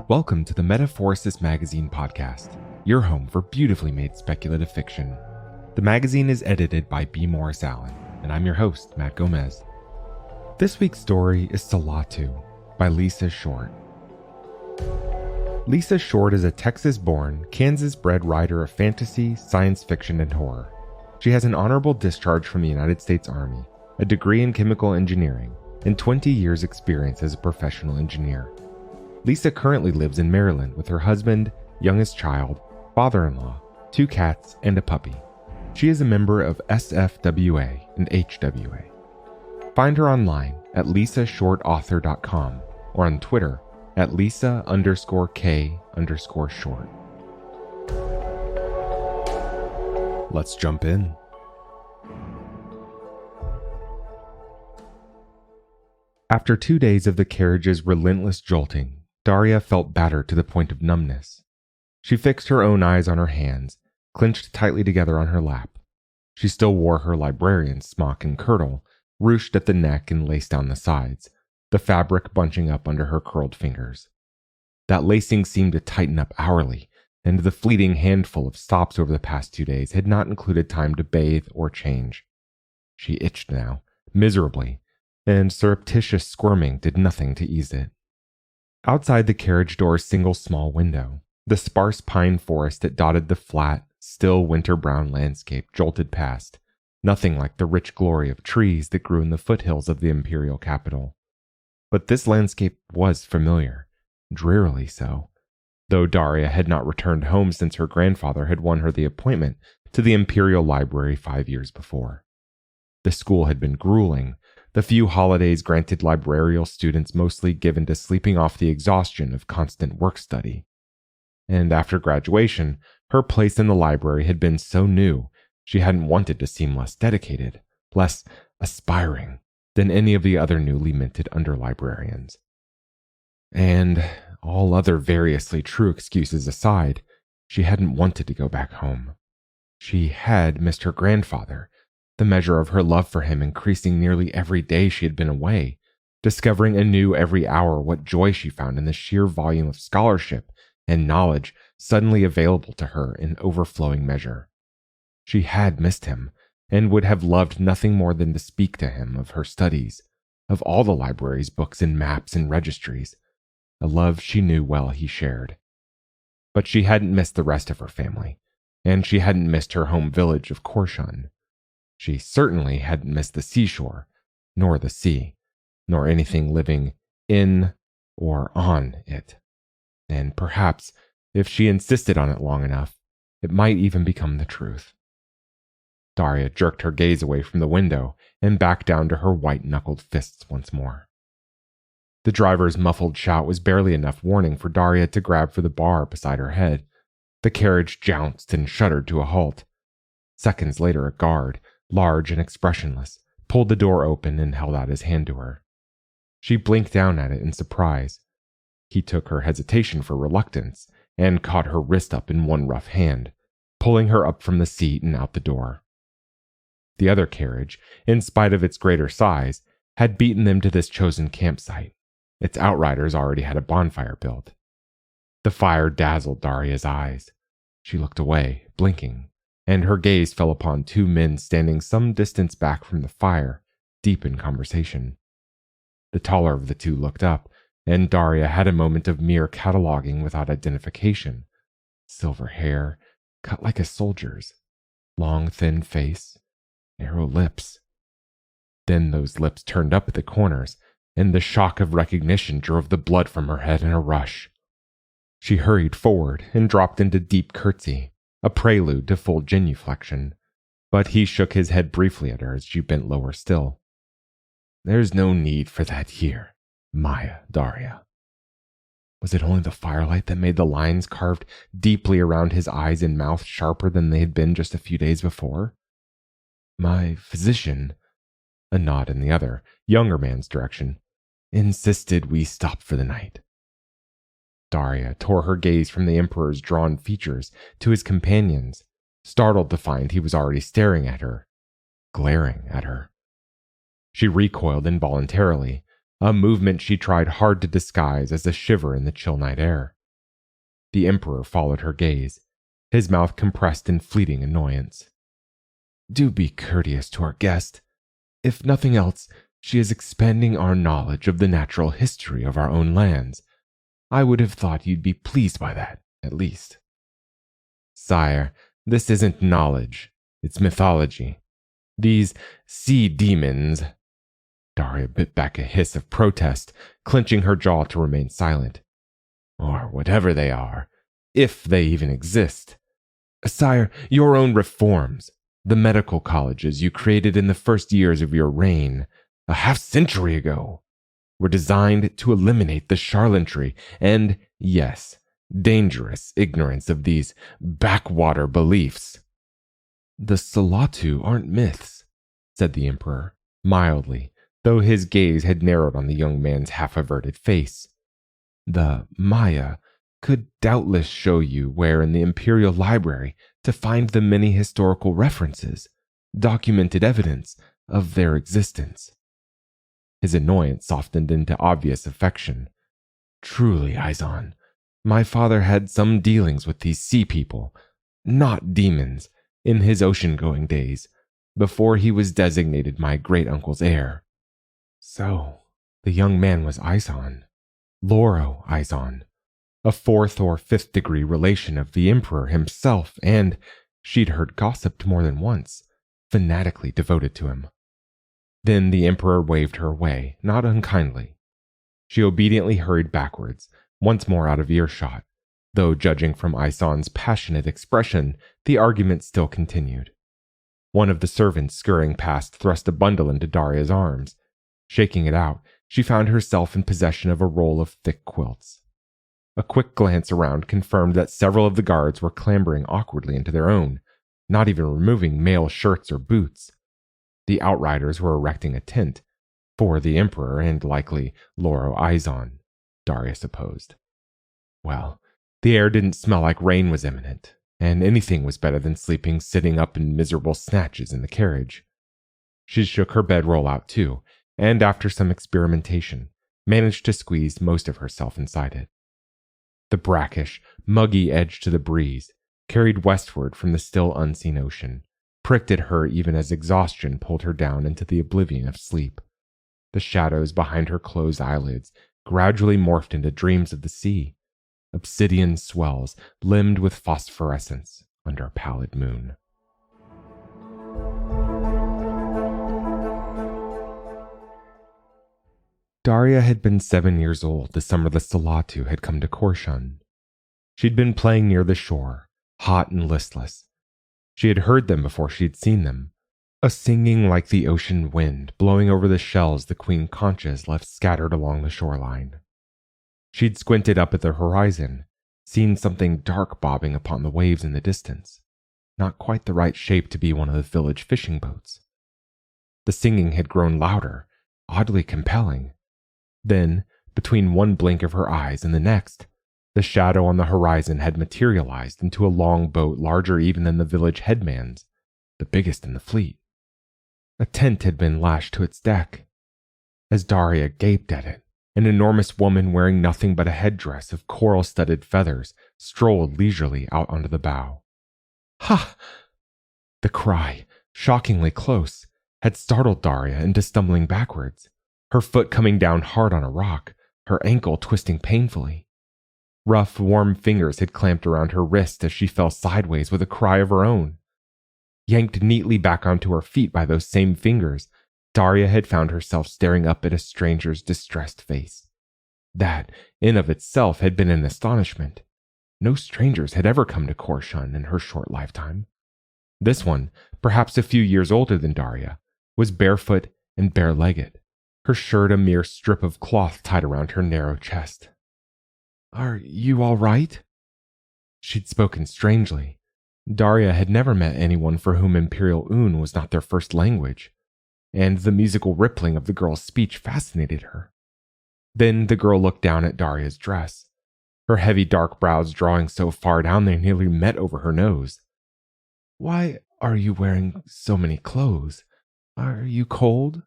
Welcome to the Metaphorosis magazine podcast, your home for beautifully made speculative fiction. The magazine is edited by B. Morris Allen, and I'm your host, Matt Gomez. This week's story is Salaatu by Lisa Short. Lisa Short is a Texas-born, Kansas-bred writer of fantasy, science fiction, and horror. She has an honorable discharge from the United States Army, a degree in chemical engineering, and 20 years' experience as a professional engineer. Lisa currently lives in Maryland with her husband, youngest child, father-in-law, 2 cats, and a puppy. She is a member of SFWA and HWA. Find her online at lisashortauthor.com or on Twitter at Lisa_K_short. Let's jump in. After 2 days of the carriage's relentless jolting, Daria felt battered to the point of numbness. She fixed her own eyes on her hands, clenched tightly together on her lap. She still wore her librarian's smock and kirtle, ruched at the neck and laced down the sides, the fabric bunching up under her curled fingers. That lacing seemed to tighten up hourly, and the fleeting handful of stops over the past 2 days had not included time to bathe or change. She itched now, miserably, and surreptitious squirming did nothing to ease it. Outside the carriage door's single small window, the sparse pine forest that dotted the flat, still winter-brown landscape jolted past, nothing like the rich glory of trees that grew in the foothills of the imperial capital. But this landscape was familiar, drearily so, though Daria had not returned home since her grandfather had won her the appointment to the Imperial Library 5 years before. The school had been grueling, the few holidays granted librarial students mostly given to sleeping off the exhaustion of constant work study. And after graduation, her place in the library had been so new, she hadn't wanted to seem less dedicated, less aspiring than any of the other newly minted underlibrarians. And, all other variously true excuses aside, she hadn't wanted to go back home. She had missed her grandfather, the measure of her love for him increasing nearly every day she had been away, discovering anew every hour what joy she found in the sheer volume of scholarship and knowledge suddenly available to her in overflowing measure. She had missed him, and would have loved nothing more than to speak to him of her studies, of all the library's books and maps and registries, a love she knew well he shared. But she hadn't missed the rest of her family, and she hadn't missed her home village of Korshun. She certainly hadn't missed the seashore, nor the sea, nor anything living in or on it. And perhaps, if she insisted on it long enough, it might even become the truth. Daria jerked her gaze away from the window and back down to her white-knuckled fists once more. The driver's muffled shout was barely enough warning for Daria to grab for the bar beside her head. The carriage jounced and shuddered to a halt. Seconds later, a guard, large and expressionless, pulled the door open and held out his hand to her. She blinked down at it in surprise. He took her hesitation for reluctance and caught her wrist up in one rough hand, pulling her up from the seat and out the door. The other carriage, in spite of its greater size, had beaten them to this chosen campsite. Its outriders already had a bonfire built. The fire dazzled Daria's eyes. She looked away, blinking, and her gaze fell upon 2 men standing some distance back from the fire, deep in conversation. The taller of the 2 looked up, and Daria had a moment of mere cataloging without identification. Silver hair, cut like a soldier's, long thin face, narrow lips. Then those lips turned up at the corners, and the shock of recognition drove the blood from her head in a rush. She hurried forward and dropped into deep curtsy, a prelude to full genuflection, but he shook his head briefly at her as she bent lower still. "There's no need for that here, Maya, Daria." Was it only the firelight that made the lines carved deeply around his eyes and mouth sharper than they had been just a few days before? "My physician," a nod in the other, younger man's direction, "insisted we stop for the night." Daria tore her gaze from the Emperor's drawn features to his companion's, startled to find he was already staring at her, glaring at her. She recoiled involuntarily, a movement she tried hard to disguise as a shiver in the chill night air. The Emperor followed her gaze, his mouth compressed in fleeting annoyance. Do be courteous to our guest. If nothing else, she is expanding our knowledge of the natural history of our own lands. I would have thought you'd be pleased by that, at least. Sire, this isn't knowledge, it's mythology. These sea demons. Daria bit back a hiss of protest, clenching her jaw to remain silent. Or whatever they are, if they even exist. Sire, your own reforms, the medical colleges you created in the first years of your reign, a half-century ago, were designed to eliminate the charlatanry and, yes, dangerous ignorance of these backwater beliefs. The Salaatu aren't myths, said the Emperor, mildly, though his gaze had narrowed on the young man's half-averted face. The Maya could doubtless show you where in the Imperial Library to find the many historical references, documented evidence of their existence. His annoyance softened into obvious affection. Truly, Izon, my father had some dealings with these sea people, not demons, in his ocean-going days, before he was designated my great-uncle's heir. So, the young man was Izon, Loro Izon, a 4th or 5th degree relation of the Emperor himself, and, she'd heard gossiped more than once, fanatically devoted to him. Then the Emperor waved her away, not unkindly. She obediently hurried backwards, once more out of earshot, though judging from Izon's passionate expression, the argument still continued. One of the servants scurrying past thrust a bundle into Daria's arms. Shaking it out, she found herself in possession of a roll of thick quilts. A quick glance around confirmed that several of the guards were clambering awkwardly into their own, not even removing mail shirts or boots. The outriders were erecting a tent, for the Emperor and likely Loro Izon, Daria supposed. Well, the air didn't smell like rain was imminent, and anything was better than sleeping sitting up in miserable snatches in the carriage. She shook her bedroll out too, and after some experimentation, managed to squeeze most of herself inside it. The brackish, muggy edge to the breeze, carried westward from the still unseen ocean, pricked at her even as exhaustion pulled her down into the oblivion of sleep. The shadows behind her closed eyelids gradually morphed into dreams of the sea, obsidian swells limned with phosphorescence under a pallid moon. Daria had been 7 years old the summer the Salaatu had come to Korshun. She'd been playing near the shore, hot and listless. She had heard them before she'd seen them, a singing like the ocean wind blowing over the shells the queen conchas left scattered along the shoreline. She'd squinted up at the horizon, seen something dark bobbing upon the waves in the distance, not quite the right shape to be one of the village fishing boats. The singing had grown louder, oddly compelling. Then, between one blink of her eyes and the next, the shadow on the horizon had materialized into a long boat larger even than the village headman's, the biggest in the fleet. A tent had been lashed to its deck. As Daria gaped at it, an enormous woman wearing nothing but a headdress of coral-studded feathers strolled leisurely out onto the bow. Ha! The cry, shockingly close, had startled Daria into stumbling backwards, her foot coming down hard on a rock, her ankle twisting painfully. Rough, warm fingers had clamped around her wrist as she fell sideways with a cry of her own. Yanked neatly back onto her feet by those same fingers, Daria had found herself staring up at a stranger's distressed face. That, in of itself, had been an astonishment. No strangers had ever come to Korshun in her short lifetime. This one, perhaps a few years older than Daria, was barefoot and bare-legged, her shirt a mere strip of cloth tied around her narrow chest. "Are you all right?" She'd spoken strangely. Daria had never met anyone for whom Imperial Oun was not their first language, and the musical rippling of the girl's speech fascinated her. Then the girl looked down at Daria's dress, her heavy dark brows drawing so far down they nearly met over her nose. "Why are you wearing so many clothes? Are you cold?"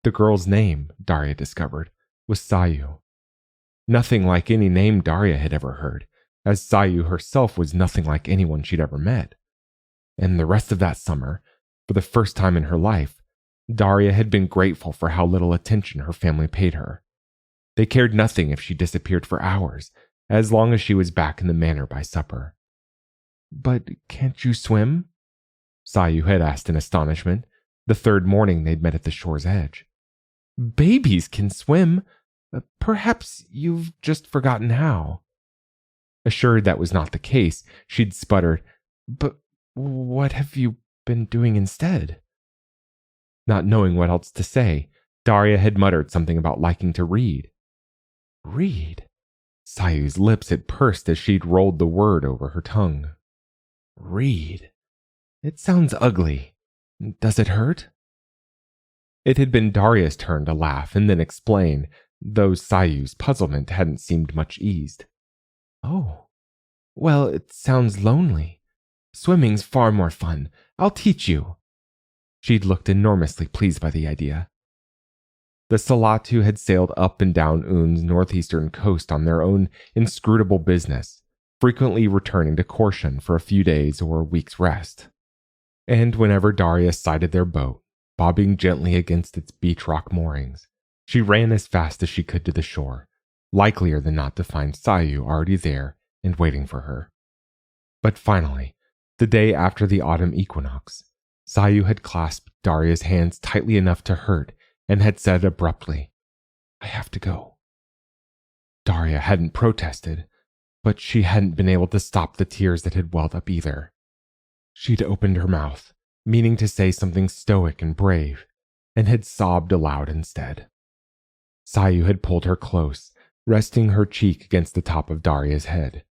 The girl's name, Daria discovered, was Sayu. Nothing like any name Daria had ever heard, as Sayu herself was nothing like anyone she'd ever met. And the rest of that summer, for the first time in her life, Daria had been grateful for how little attention her family paid her. They cared nothing if she disappeared for hours, as long as she was back in the manor by supper. "But can't you swim?" Sayu had asked in astonishment, the third morning they'd met at the shore's edge. "Babies can swim. Perhaps you've just forgotten how." Assured that was not the case, she'd sputtered, "But what have you been doing instead?" Not knowing what else to say, Daria had muttered something about liking to read. Read? Sayu's lips had pursed as she'd rolled the word over her tongue. Read. It sounds ugly. Does it hurt? It had been Daria's turn to laugh and then explain, though Sayu's puzzlement hadn't seemed much eased. "Oh, well, it sounds lonely. Swimming's far more fun. I'll teach you." She'd looked enormously pleased by the idea. The Salaatu had sailed up and down Oun's northeastern coast on their own inscrutable business, frequently returning to Korshan for a few days or a week's rest. And whenever Daria sighted their boat, bobbing gently against its beach rock moorings, she ran as fast as she could to the shore, likelier than not to find Sayu already there and waiting for her. But finally, the day after the autumn equinox, Sayu had clasped Daria's hands tightly enough to hurt and had said abruptly, "I have to go." Daria hadn't protested, but she hadn't been able to stop the tears that had welled up either. She'd opened her mouth, meaning to say something stoic and brave, and had sobbed aloud instead. Sayu had pulled her close, resting her cheek against the top of Daria's head,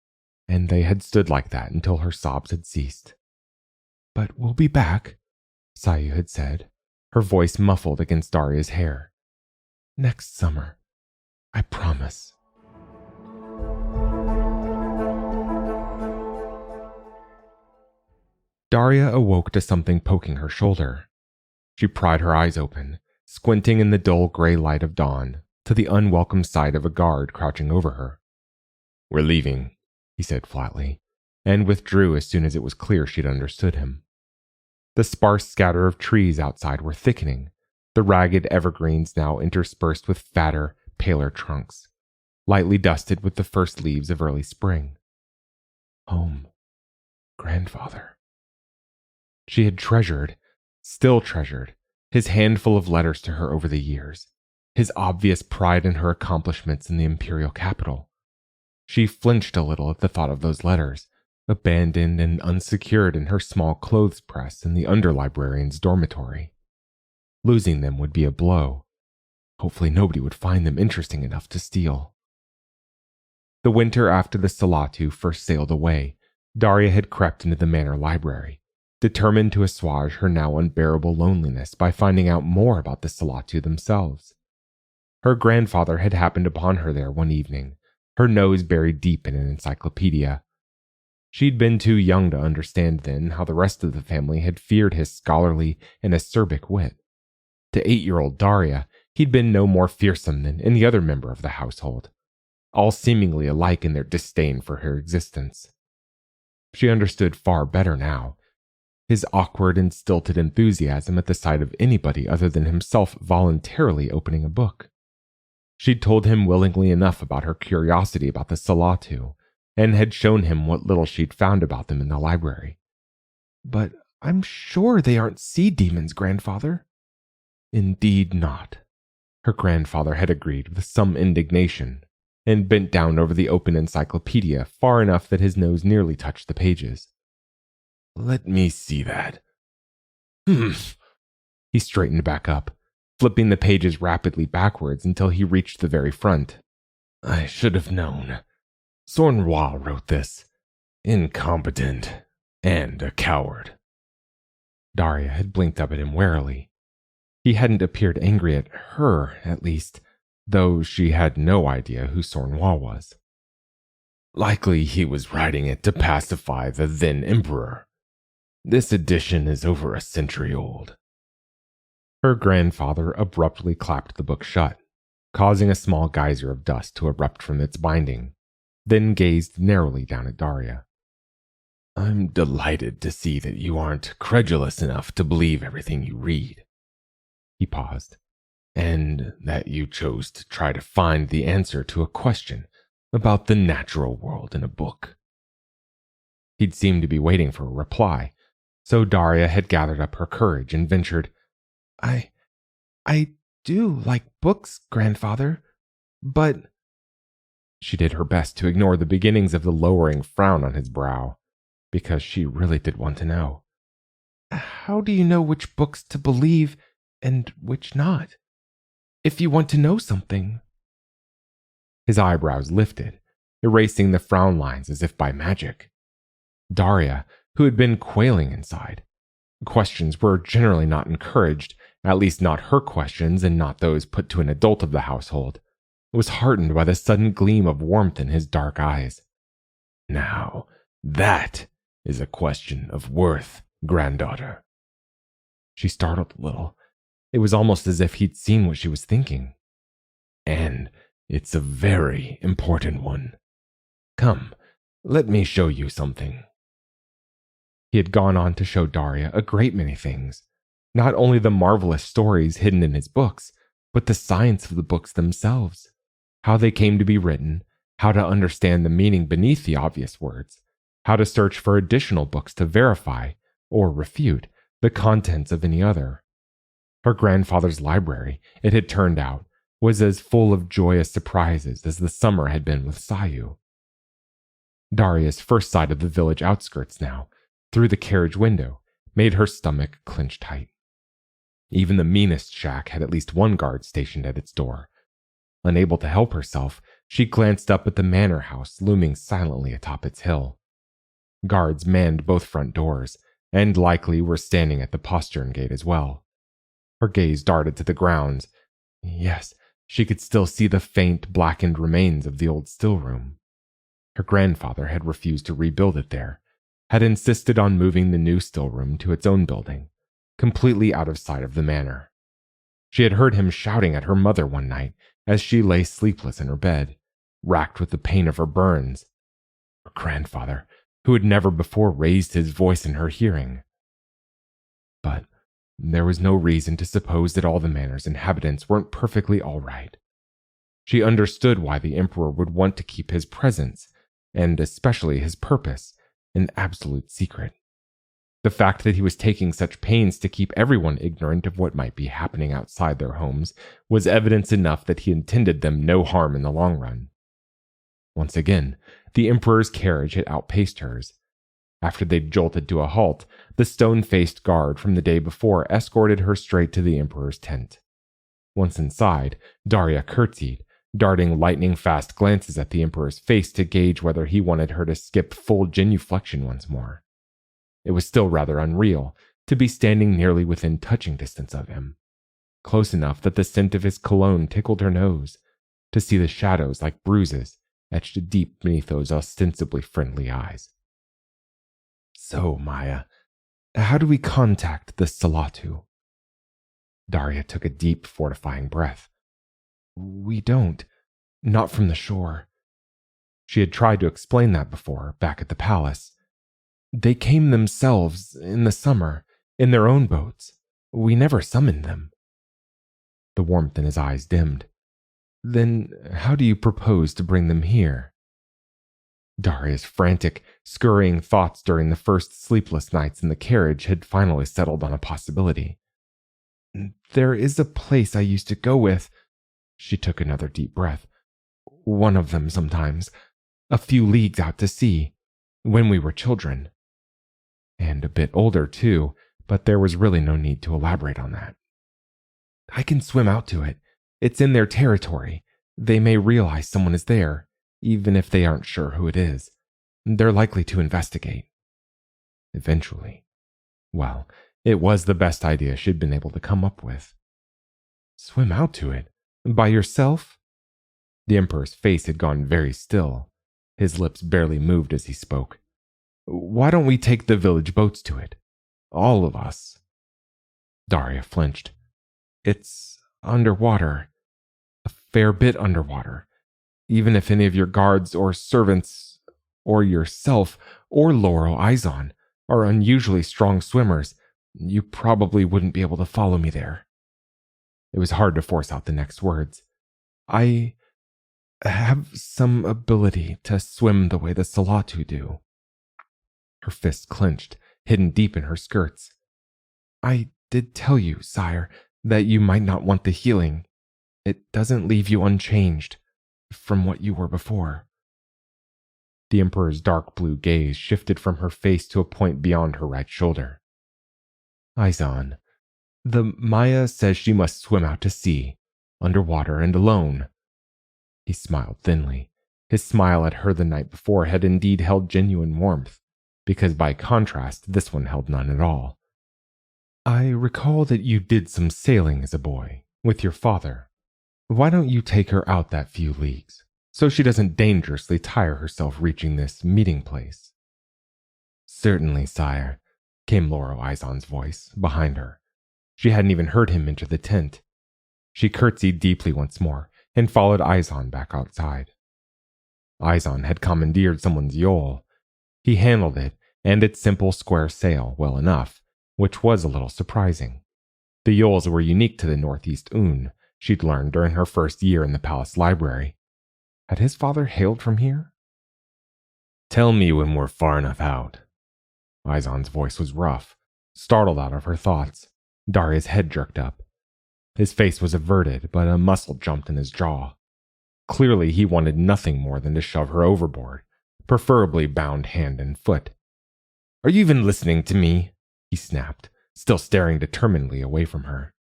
and they had stood like that until her sobs had ceased. "But we'll be back," Sayu had said, her voice muffled against Daria's hair. "Next summer. I promise." Daria awoke to something poking her shoulder. She pried her eyes open, squinting in the dull gray light of dawn, to the unwelcome sight of a guard crouching over her. "We're leaving," he said flatly, and withdrew as soon as it was clear she'd understood him. The sparse scatter of trees outside were thickening, the ragged evergreens now interspersed with fatter, paler trunks, lightly dusted with the first leaves of early spring. Home. Grandfather. She had treasured, still treasured, his handful of letters to her over the years, his obvious pride in her accomplishments in the imperial capital. She flinched a little at the thought of those letters, abandoned and unsecured in her small clothes press in the underlibrarian's dormitory. Losing them would be a blow. Hopefully nobody would find them interesting enough to steal. The winter after the Salaatu first sailed away, Daria had crept into the manor library, determined to assuage her now unbearable loneliness by finding out more about the Salaatu themselves. Her grandfather had happened upon her there one evening, her nose buried deep in an encyclopedia. She'd been too young to understand then how the rest of the family had feared his scholarly and acerbic wit. To 8-year-old Daria, he'd been no more fearsome than any other member of the household, all seemingly alike in their disdain for her existence. She understood far better now. His awkward and stilted enthusiasm at the sight of anybody other than himself voluntarily opening a book. She'd told him willingly enough about her curiosity about the Salaatu, and had shown him what little she'd found about them in the library. "But I'm sure they aren't sea demons, grandfather." "Indeed not," her grandfather had agreed with some indignation, and bent down over the open encyclopedia far enough that his nose nearly touched the pages. "Let me see that. He straightened back up, flipping the pages rapidly backwards until he reached the very front. "I should have known. Sornwall wrote this. Incompetent and a coward." Daria had blinked up at him warily. He hadn't appeared angry at her, at least, though she had no idea who Sornwall was. "Likely he was writing it to pacify the then emperor. This edition is over a century old." Her grandfather abruptly clapped the book shut, causing a small geyser of dust to erupt from its binding. then gazed narrowly down at Daria. "I'm delighted to see that you aren't credulous enough to believe everything you read." He paused. "And that you chose to try to find the answer to a question about the natural world in a book." He'd seemed to be waiting for a reply, so Daria had gathered up her courage and ventured, I do like books, grandfather, but—" She did her best to ignore the beginnings of the lowering frown on his brow, because she really did want to know. "How do you know which books to believe and which not? If you want to know something—" His eyebrows lifted, erasing the frown lines as if by magic. Daria, who had been quailing inside. Questions were generally not encouraged, at least not her questions and not those put to an adult of the household, was heartened by the sudden gleam of warmth in his dark eyes. "Now, that is a question of worth, granddaughter." She startled a little. It was almost as if he'd seen what she was thinking. "And it's a very important one. Come, let me show you something." He had gone on to show Daria a great many things, not only the marvelous stories hidden in his books, but the science of the books themselves, how they came to be written, how to understand the meaning beneath the obvious words, how to search for additional books to verify or refute the contents of any other. Her grandfather's library, it had turned out, was as full of joyous surprises as the summer had been with Sayu. Daria's first sight of the village outskirts now, through the carriage window, made her stomach clench tight. Even the meanest shack had at least one guard stationed at its door. Unable to help herself, she glanced up at the manor house looming silently atop its hill. Guards manned both front doors, and likely were standing at the postern gate as well. Her gaze darted to the grounds. Yes, she could still see the faint, blackened remains of the old stillroom. Her grandfather had refused to rebuild it there, had insisted on moving the new stillroom to its own building, completely out of sight of the manor. She had heard him shouting at her mother one night as she lay sleepless in her bed, racked with the pain of her burns. Her grandfather, who had never before raised his voice in her hearing. But there was no reason to suppose that all the manor's inhabitants weren't perfectly all right. She understood why the Emperor would want to keep his presence, and especially his purpose, an absolute secret. The fact that he was taking such pains to keep everyone ignorant of what might be happening outside their homes was evidence enough that he intended them no harm in the long run. Once again, the Emperor's carriage had outpaced hers. After they'd jolted to a halt, the stone-faced guard from the day before escorted her straight to the Emperor's tent. Once inside, Daria curtsied, darting lightning-fast glances at the Emperor's face to gauge whether he wanted her to skip full genuflection once more. It was still rather unreal to be standing nearly within touching distance of him, close enough that the scent of his cologne tickled her nose, to see the shadows like bruises etched deep beneath those ostensibly friendly eyes. "So, Maya, how do we contact the Salaatu?" Daria took a deep, fortifying breath. "We don't. Not from the shore." She had tried to explain that before, back at the palace. "They came themselves, in the summer, in their own boats. We never summoned them." The warmth in his eyes dimmed. "Then how do you propose to bring them here?" Daria's frantic, scurrying thoughts during the first sleepless nights in the carriage had finally settled on a possibility. "There is a place I used to go with." She took another deep breath. "One of them sometimes, a few leagues out to sea, when we were children. And a bit older, too, but there was really no need to elaborate on that. I can swim out to it. It's in their territory. They may realize someone is there, even if they aren't sure who it is. They're likely to investigate. Eventually. Well, it was the best idea she'd been able to come up with. Swim out to it? By yourself?" The Emperor's face had gone very still. His lips barely moved as he spoke. "Why don't we take the village boats to it? All of us." Daria flinched. "It's underwater. A fair bit underwater. Even if any of your guards or servants, or yourself, or Laurel Izon are unusually strong swimmers, you probably wouldn't be able to follow me there. It was hard to force out the next words. I have some ability to swim the way the Salaatu do. Her fists clenched, hidden deep in her skirts. I did tell you, sire, that you might not want the healing. It doesn't leave you unchanged from what you were before. The Emperor's dark blue gaze shifted from her face to a point beyond her right shoulder. Izon, the Maya says she must swim out to sea, underwater and alone. He smiled thinly. His smile at her the night before had indeed held genuine warmth, because by contrast this one held none at all. I recall that you did some sailing as a boy, with your father. Why don't you take her out that few leagues, so she doesn't dangerously tire herself reaching this meeting place? Certainly, sire, came Laurel Izon's voice, behind her. She hadn't even heard him enter the tent. She curtsied deeply once more, and followed Izon back outside. Izon had commandeered someone's yawl. He handled it, and its simple square sail, well enough, which was a little surprising. The yawls were unique to the Northeast Oun, she'd learned during her first year in the palace library. Had his father hailed from here? Tell me when we're far enough out. Izon's voice was rough, startled out of her thoughts. Daria's head jerked up. His face was averted, but a muscle jumped in his jaw. Clearly he wanted nothing more than to shove her overboard, preferably bound hand and foot. Are you even listening to me? He snapped, still staring determinedly away from her.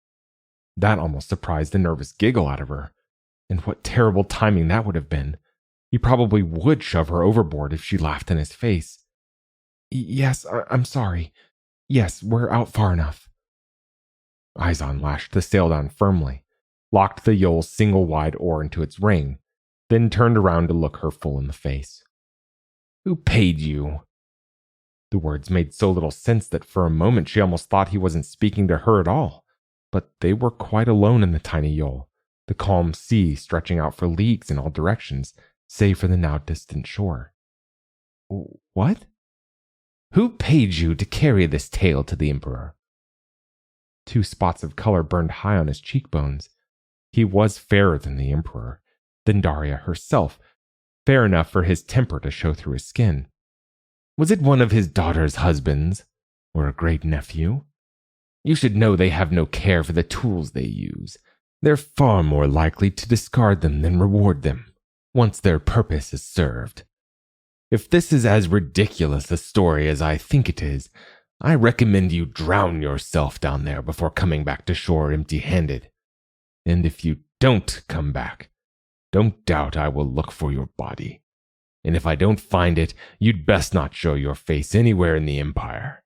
That almost surprised a nervous giggle out of her. And what terrible timing that would have been. He probably would shove her overboard if she laughed in his face. Yes, I'm sorry. Yes, we're out far enough. Izon lashed the sail down firmly, locked the yawl's single-wide oar into its ring, then turned around to look her full in the face. Who paid you? The words made so little sense that for a moment she almost thought he wasn't speaking to her at all. But they were quite alone in the tiny yawl, the calm sea stretching out for leagues in all directions, save for the now distant shore. What? Who paid you to carry this tale to the Emperor? 2 spots of color burned high on his cheekbones. He was fairer than the Emperor, than Daria herself, fair enough for his temper to show through his skin. Was it one of his daughter's husbands, or a great-nephew? You should know they have no care for the tools they use. They're far more likely to discard them than reward them, once their purpose is served. If this is as ridiculous a story as I think it is, I recommend you drown yourself down there before coming back to shore empty-handed. And if you don't come back, don't doubt I will look for your body. And if I don't find it, you'd best not show your face anywhere in the Empire.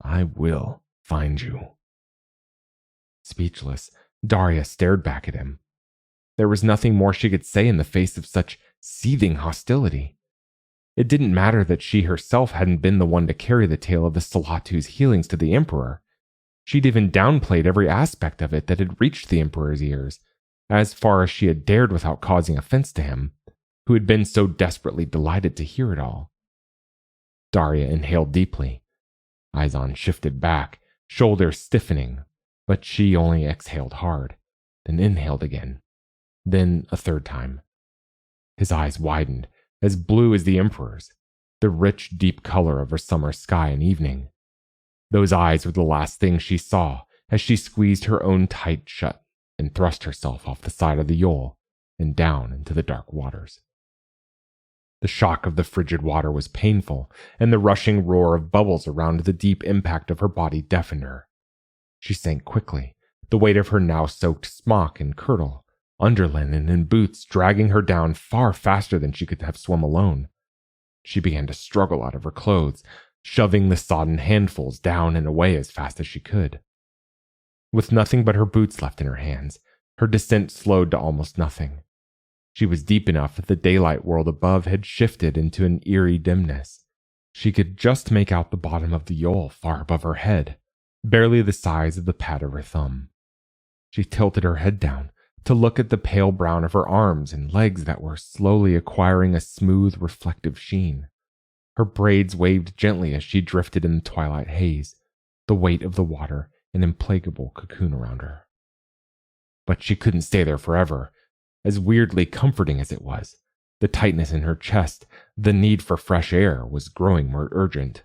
I will find you. Speechless, Daria stared back at him. There was nothing more she could say in the face of such seething hostility. It didn't matter that she herself hadn't been the one to carry the tale of the Salaatu's healings to the Emperor. She'd even downplayed every aspect of it that had reached the Emperor's ears, as far as she had dared without causing offense to him, who had been so desperately delighted to hear it all. Daria inhaled deeply. Izon shifted back, shoulders stiffening, but she only exhaled hard, then inhaled again, then a third time. His eyes widened, as blue as the Emperor's, the rich, deep color of her summer sky and evening. Those eyes were the last thing she saw as she squeezed her own tight shut and thrust herself off the side of the yawl and down into the dark waters. The shock of the frigid water was painful, and the rushing roar of bubbles around the deep impact of her body deafened her. She sank quickly, the weight of her now soaked smock and kirtle, underlinen and boots dragging her down far faster than she could have swum alone. She began to struggle out of her clothes, shoving the sodden handfuls down and away as fast as she could. With nothing but her boots left in her hands, her descent slowed to almost nothing. She was deep enough that the daylight world above had shifted into an eerie dimness. She could just make out the bottom of the yawl far above her head, barely the size of the pad of her thumb. She tilted her head down, to look at the pale brown of her arms and legs that were slowly acquiring a smooth, reflective sheen. Her braids waved gently as she drifted in the twilight haze, the weight of the water an implacable cocoon around her. But she couldn't stay there forever. As weirdly comforting as it was, the tightness in her chest, the need for fresh air was growing more urgent.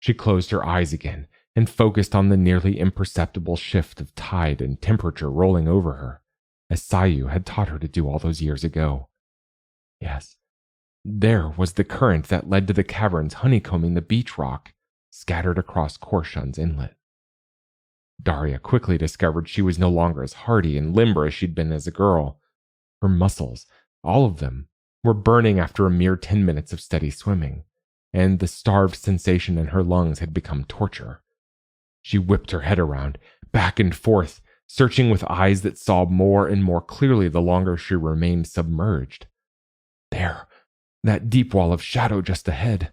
She closed her eyes again and focused on the nearly imperceptible shift of tide and temperature rolling over her, as Sayu had taught her to do all those years ago. Yes, there was the current that led to the caverns honeycombing the beach rock, scattered across Korshun's inlet. Daria quickly discovered she was no longer as hardy and limber as she'd been as a girl. Her muscles, all of them, were burning after a mere 10 minutes of steady swimming, and the starved sensation in her lungs had become torture. She whipped her head around, back and forth, searching with eyes that saw more and more clearly the longer she remained submerged. There, that deep wall of shadow just ahead.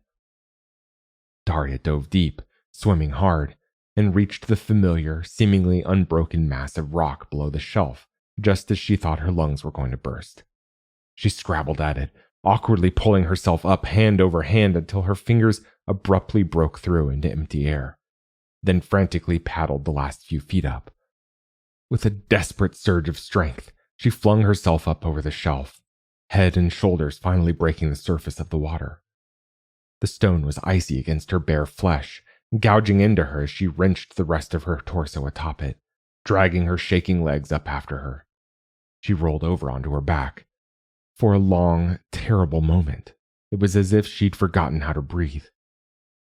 Daria dove deep, swimming hard, and reached the familiar, seemingly unbroken mass of rock below the shelf, just as she thought her lungs were going to burst. She scrabbled at it, awkwardly pulling herself up hand over hand until her fingers abruptly broke through into empty air, then frantically paddled the last few feet up. With a desperate surge of strength, she flung herself up over the shelf, head and shoulders finally breaking the surface of the water. The stone was icy against her bare flesh, gouging into her as she wrenched the rest of her torso atop it, dragging her shaking legs up after her. She rolled over onto her back. For a long, terrible moment, it was as if she'd forgotten how to breathe.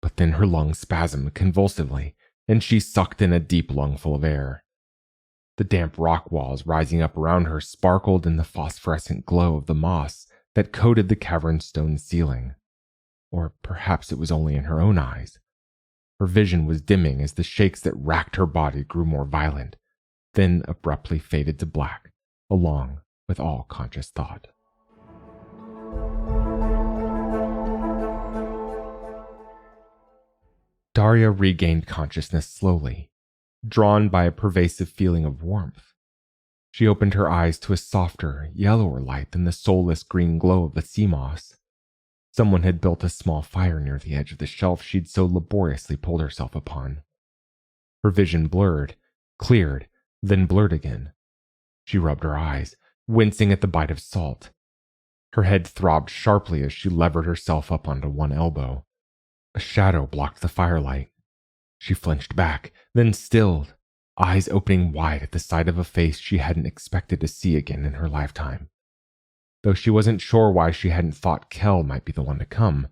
But then her lungs spasmed convulsively, and she sucked in a deep lungful of air. The damp rock walls rising up around her sparkled in the phosphorescent glow of the moss that coated the cavern stone ceiling. Or perhaps it was only in her own eyes. Her vision was dimming as the shakes that racked her body grew more violent, then abruptly faded to black, along with all conscious thought. Daria regained consciousness slowly, drawn by a pervasive feeling of warmth. She opened her eyes to a softer, yellower light than the soulless green glow of the sea moss. Someone had built a small fire near the edge of the shelf she'd so laboriously pulled herself upon. Her vision blurred, cleared, then blurred again. She rubbed her eyes, wincing at the bite of salt. Her head throbbed sharply as she levered herself up onto one elbow. A shadow blocked the firelight. She flinched back, then stilled, eyes opening wide at the sight of a face she hadn't expected to see again in her lifetime. Though she wasn't sure why she hadn't thought Kel might be the one to come.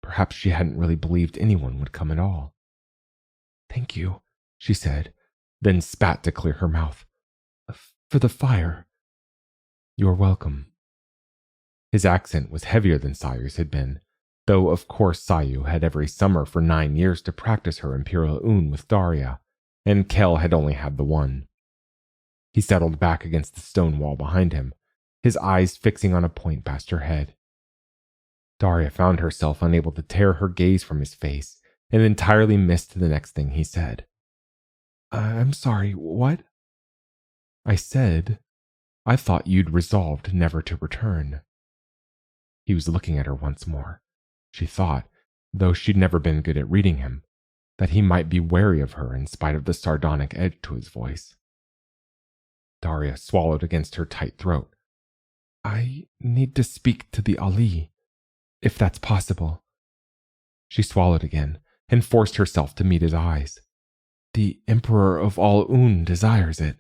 Perhaps she hadn't really believed anyone would come at all. "Thank you," she said, then spat to clear her mouth. "For the fire." "You're welcome." His accent was heavier than Sayu's had been, though of course Sayu had every summer for 9 years to practice her Empire of Oun with Daria, and Kel had only had the one. He settled back against the stone wall behind him, his eyes fixing on a point past her head. Daria found herself unable to tear her gaze from his face and entirely missed the next thing he said. "I'm sorry, what?" "I said, I thought you'd resolved never to return." He was looking at her once more. She thought, though she'd never been good at reading him, that he might be wary of her in spite of the sardonic edge to his voice. Daria swallowed against her tight throat. "I need to speak to the Ali, if that's possible." She swallowed again and forced herself to meet his eyes. "The Emperor of all Oun desires it."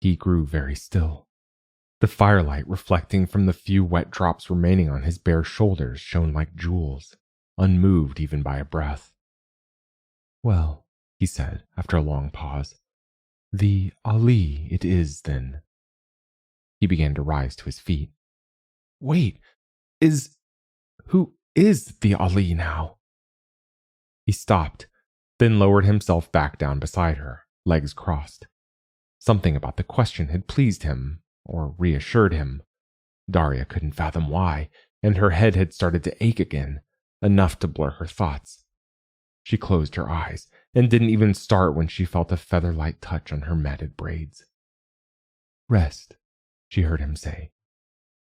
He grew very still. The firelight reflecting from the few wet drops remaining on his bare shoulders shone like jewels, unmoved even by a breath. "Well," he said after a long pause, "the Ali it is, then." He began to rise to his feet. "Wait, who is the Ali now?" He stopped, then lowered himself back down beside her, legs crossed. Something about the question had pleased him, or reassured him. Daria couldn't fathom why, and her head had started to ache again, enough to blur her thoughts. She closed her eyes, and didn't even start when she felt a feather-light touch on her matted braids. Rest, she heard him say.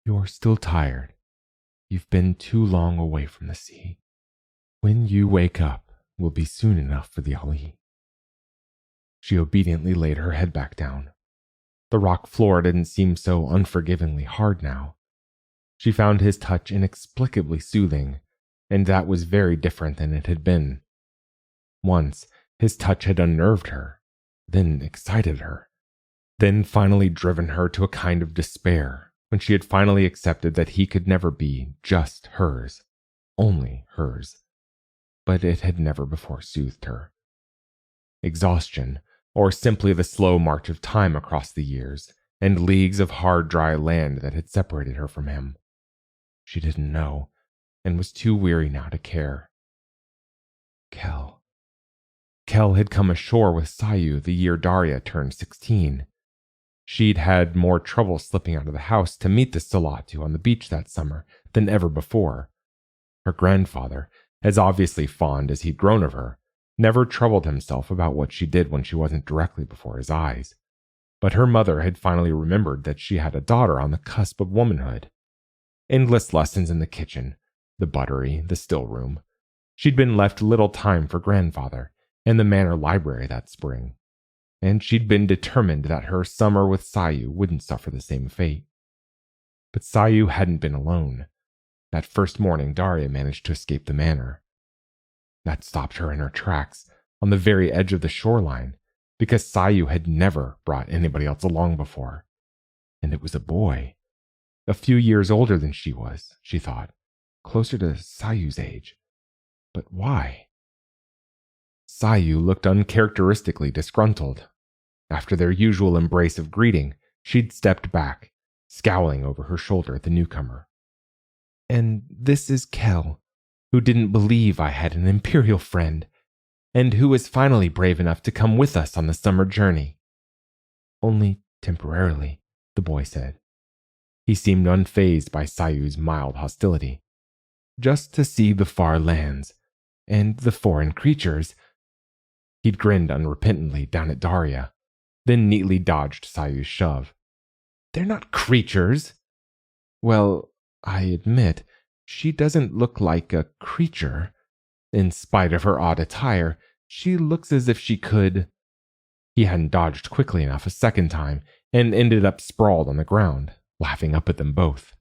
You're still tired. You've been too long away from the sea. When you wake up will be soon enough for the Ali. She obediently laid her head back down. The rock floor didn't seem so unforgivingly hard now. She found his touch inexplicably soothing, and that was very different than it had been. Once, his touch had unnerved her, then excited her, then finally driven her to a kind of despair when she had finally accepted that he could never be just hers, only hers. But it had never before soothed her. Exhaustion, or simply the slow march of time across the years, and leagues of hard, dry land that had separated her from him. She didn't know, and was too weary now to care. Kel had come ashore with Sayu the year Daria turned 16. She'd had more trouble slipping out of the house to meet the Salaatu on the beach that summer than ever before. Her grandfather, as obviously fond as he'd grown of her, never troubled himself about what she did when she wasn't directly before his eyes. But her mother had finally remembered that she had a daughter on the cusp of womanhood. Endless lessons in the kitchen, the buttery, the still room. She'd been left little time for grandfather and the manor library that spring, and she'd been determined that her summer with Sayu wouldn't suffer the same fate. But Sayu hadn't been alone. That first morning Daria managed to escape the manor. That stopped her in her tracks, on the very edge of the shoreline, because Sayu had never brought anybody else along before. And it was a boy. A few years older than she was, she thought, closer to Sayu's age. But why? Sayu looked uncharacteristically disgruntled. After their usual embrace of greeting, she'd stepped back, scowling over her shoulder at the newcomer. And this is Kel, who didn't believe I had an imperial friend, and who was finally brave enough to come with us on the summer journey. Only temporarily, the boy said. He seemed unfazed by Sayu's mild hostility. Just to see the far lands, and the foreign creatures. He'd grinned unrepentantly down at Daria, then neatly dodged Sayu's shove. They're not creatures. Well, I admit, she doesn't look like a creature. In spite of her odd attire, she looks as if she could. He hadn't dodged quickly enough a second time, and ended up sprawled on the ground, laughing up at them both.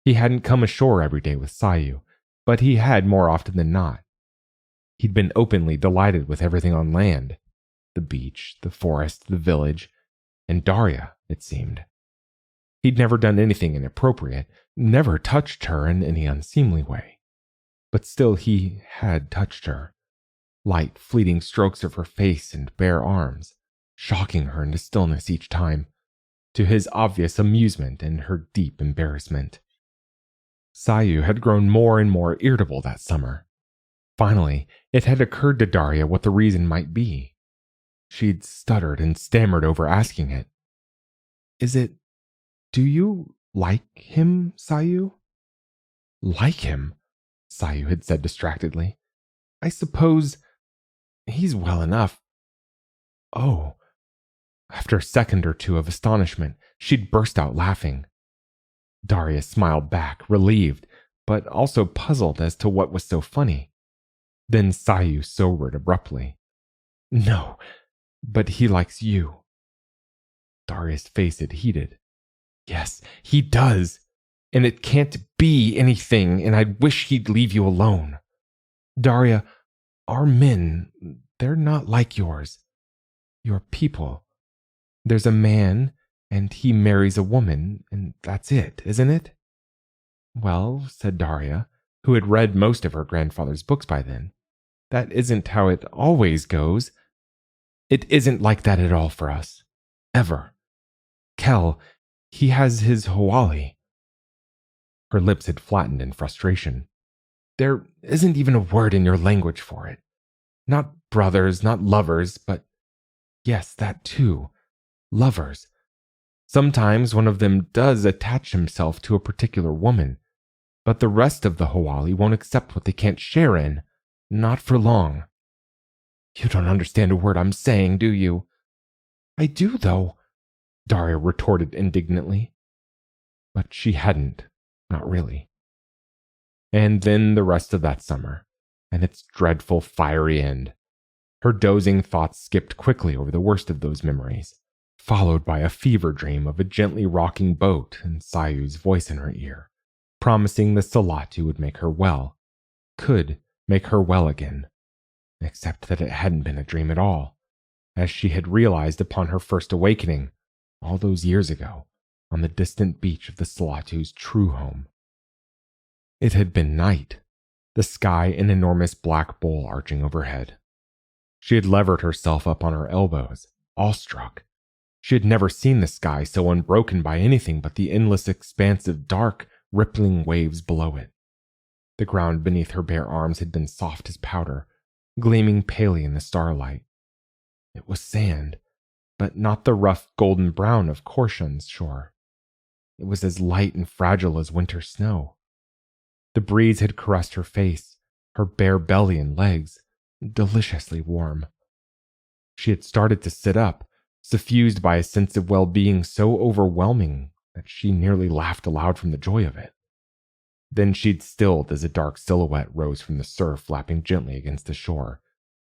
He hadn't come ashore every day with Sayu, but he had more often than not. He'd been openly delighted with everything on land. The beach, the forest, the village, and Daria, it seemed. He'd never done anything inappropriate, never touched her in any unseemly way. But still he had touched her. Light, fleeting strokes of her face and bare arms, shocking her into stillness each time, to his obvious amusement and her deep embarrassment. Sayu had grown more and more irritable that summer. Finally, it had occurred to Daria what the reason might be. She'd stuttered and stammered over asking it. Do you like him, Sayu? Like him? Sayu had said distractedly. I suppose he's well enough. Oh. After a second or two of astonishment, she'd burst out laughing. Daria smiled back, relieved, but also puzzled as to what was so funny. Then Sayu sobered abruptly. No, but he likes you. Daria's face had heated. Yes, he does. And it can't be anything, and I wish he'd leave you alone. Daria, our men, they're not like yours. Your people. There's a man, and he marries a woman, and that's it, isn't it? Well, said Daria, who had read most of her grandfather's books by then, that isn't how it always goes. It isn't like that at all for us. Ever. Kel, he has his Hawali. Her lips had flattened in frustration. There isn't even a word in your language for it. Not brothers, not lovers, but yes, that too. Lovers. Sometimes one of them does attach himself to a particular woman, but the rest of the Hawali won't accept what they can't share in. Not for long. You don't understand a word I'm saying, do you? I do, though. Daria retorted indignantly. But she hadn't, not really. And then the rest of that summer, and its dreadful fiery end. Her dozing thoughts skipped quickly over the worst of those memories, followed by a fever dream of a gently rocking boat and Sayu's voice in her ear, promising the Salaatu would make her well, could make her well again, except that it hadn't been a dream at all, as she had realized upon her first awakening, all those years ago, on the distant beach of the Salaatu's true home. It had been night, the sky an enormous black bowl arching overhead. She had levered herself up on her elbows, awestruck. She had never seen the sky so unbroken by anything but the endless expanse of dark, rippling waves below it. The ground beneath her bare arms had been soft as powder, gleaming palely in the starlight. It was sand, but not the rough golden brown of Korshun's shore. It was as light and fragile as winter snow. The breeze had caressed her face, her bare belly and legs, deliciously warm. She had started to sit up, suffused by a sense of well-being so overwhelming that she nearly laughed aloud from the joy of it. Then she'd stilled as a dark silhouette rose from the surf lapping gently against the shore,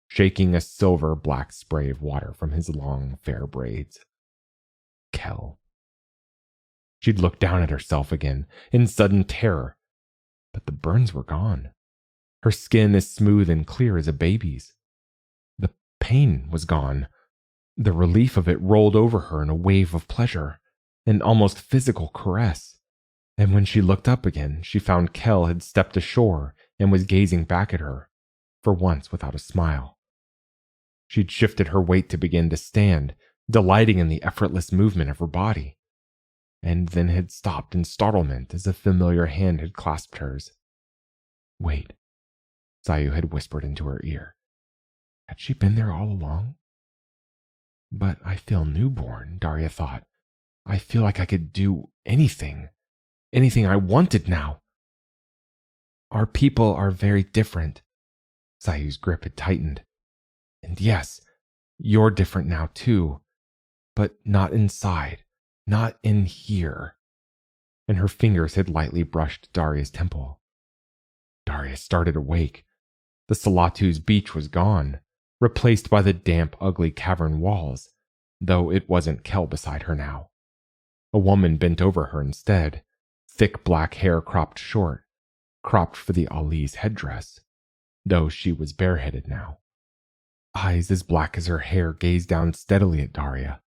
shaking a silver-black spray of water from his long, fair braids. Kel. She'd looked down at herself again, in sudden terror, but the burns were gone. Her skin as smooth and clear as a baby's. The pain was gone. The relief of it rolled over her in a wave of pleasure, an almost physical caress. And when she looked up again, she found Kel had stepped ashore and was gazing back at her, for once without a smile. She'd shifted her weight to begin to stand, delighting in the effortless movement of her body, and then had stopped in startlement as a familiar hand had clasped hers. Wait, Sayu had whispered into her ear. Had she been there all along? But I feel newborn, Daria thought. I feel like I could do anything I wanted now. Our people are very different. Sayu's grip had tightened. And yes, you're different now too, but not inside, not in here. And her fingers had lightly brushed Daria's temple. Daria started awake. The Salaatu's beach was gone, replaced by the damp, ugly cavern walls, though it wasn't Kel beside her now. A woman bent over her instead, thick black hair cropped short, cropped for the Ali's headdress, though she was bareheaded now. Eyes as black as her hair gazed down steadily at Daria,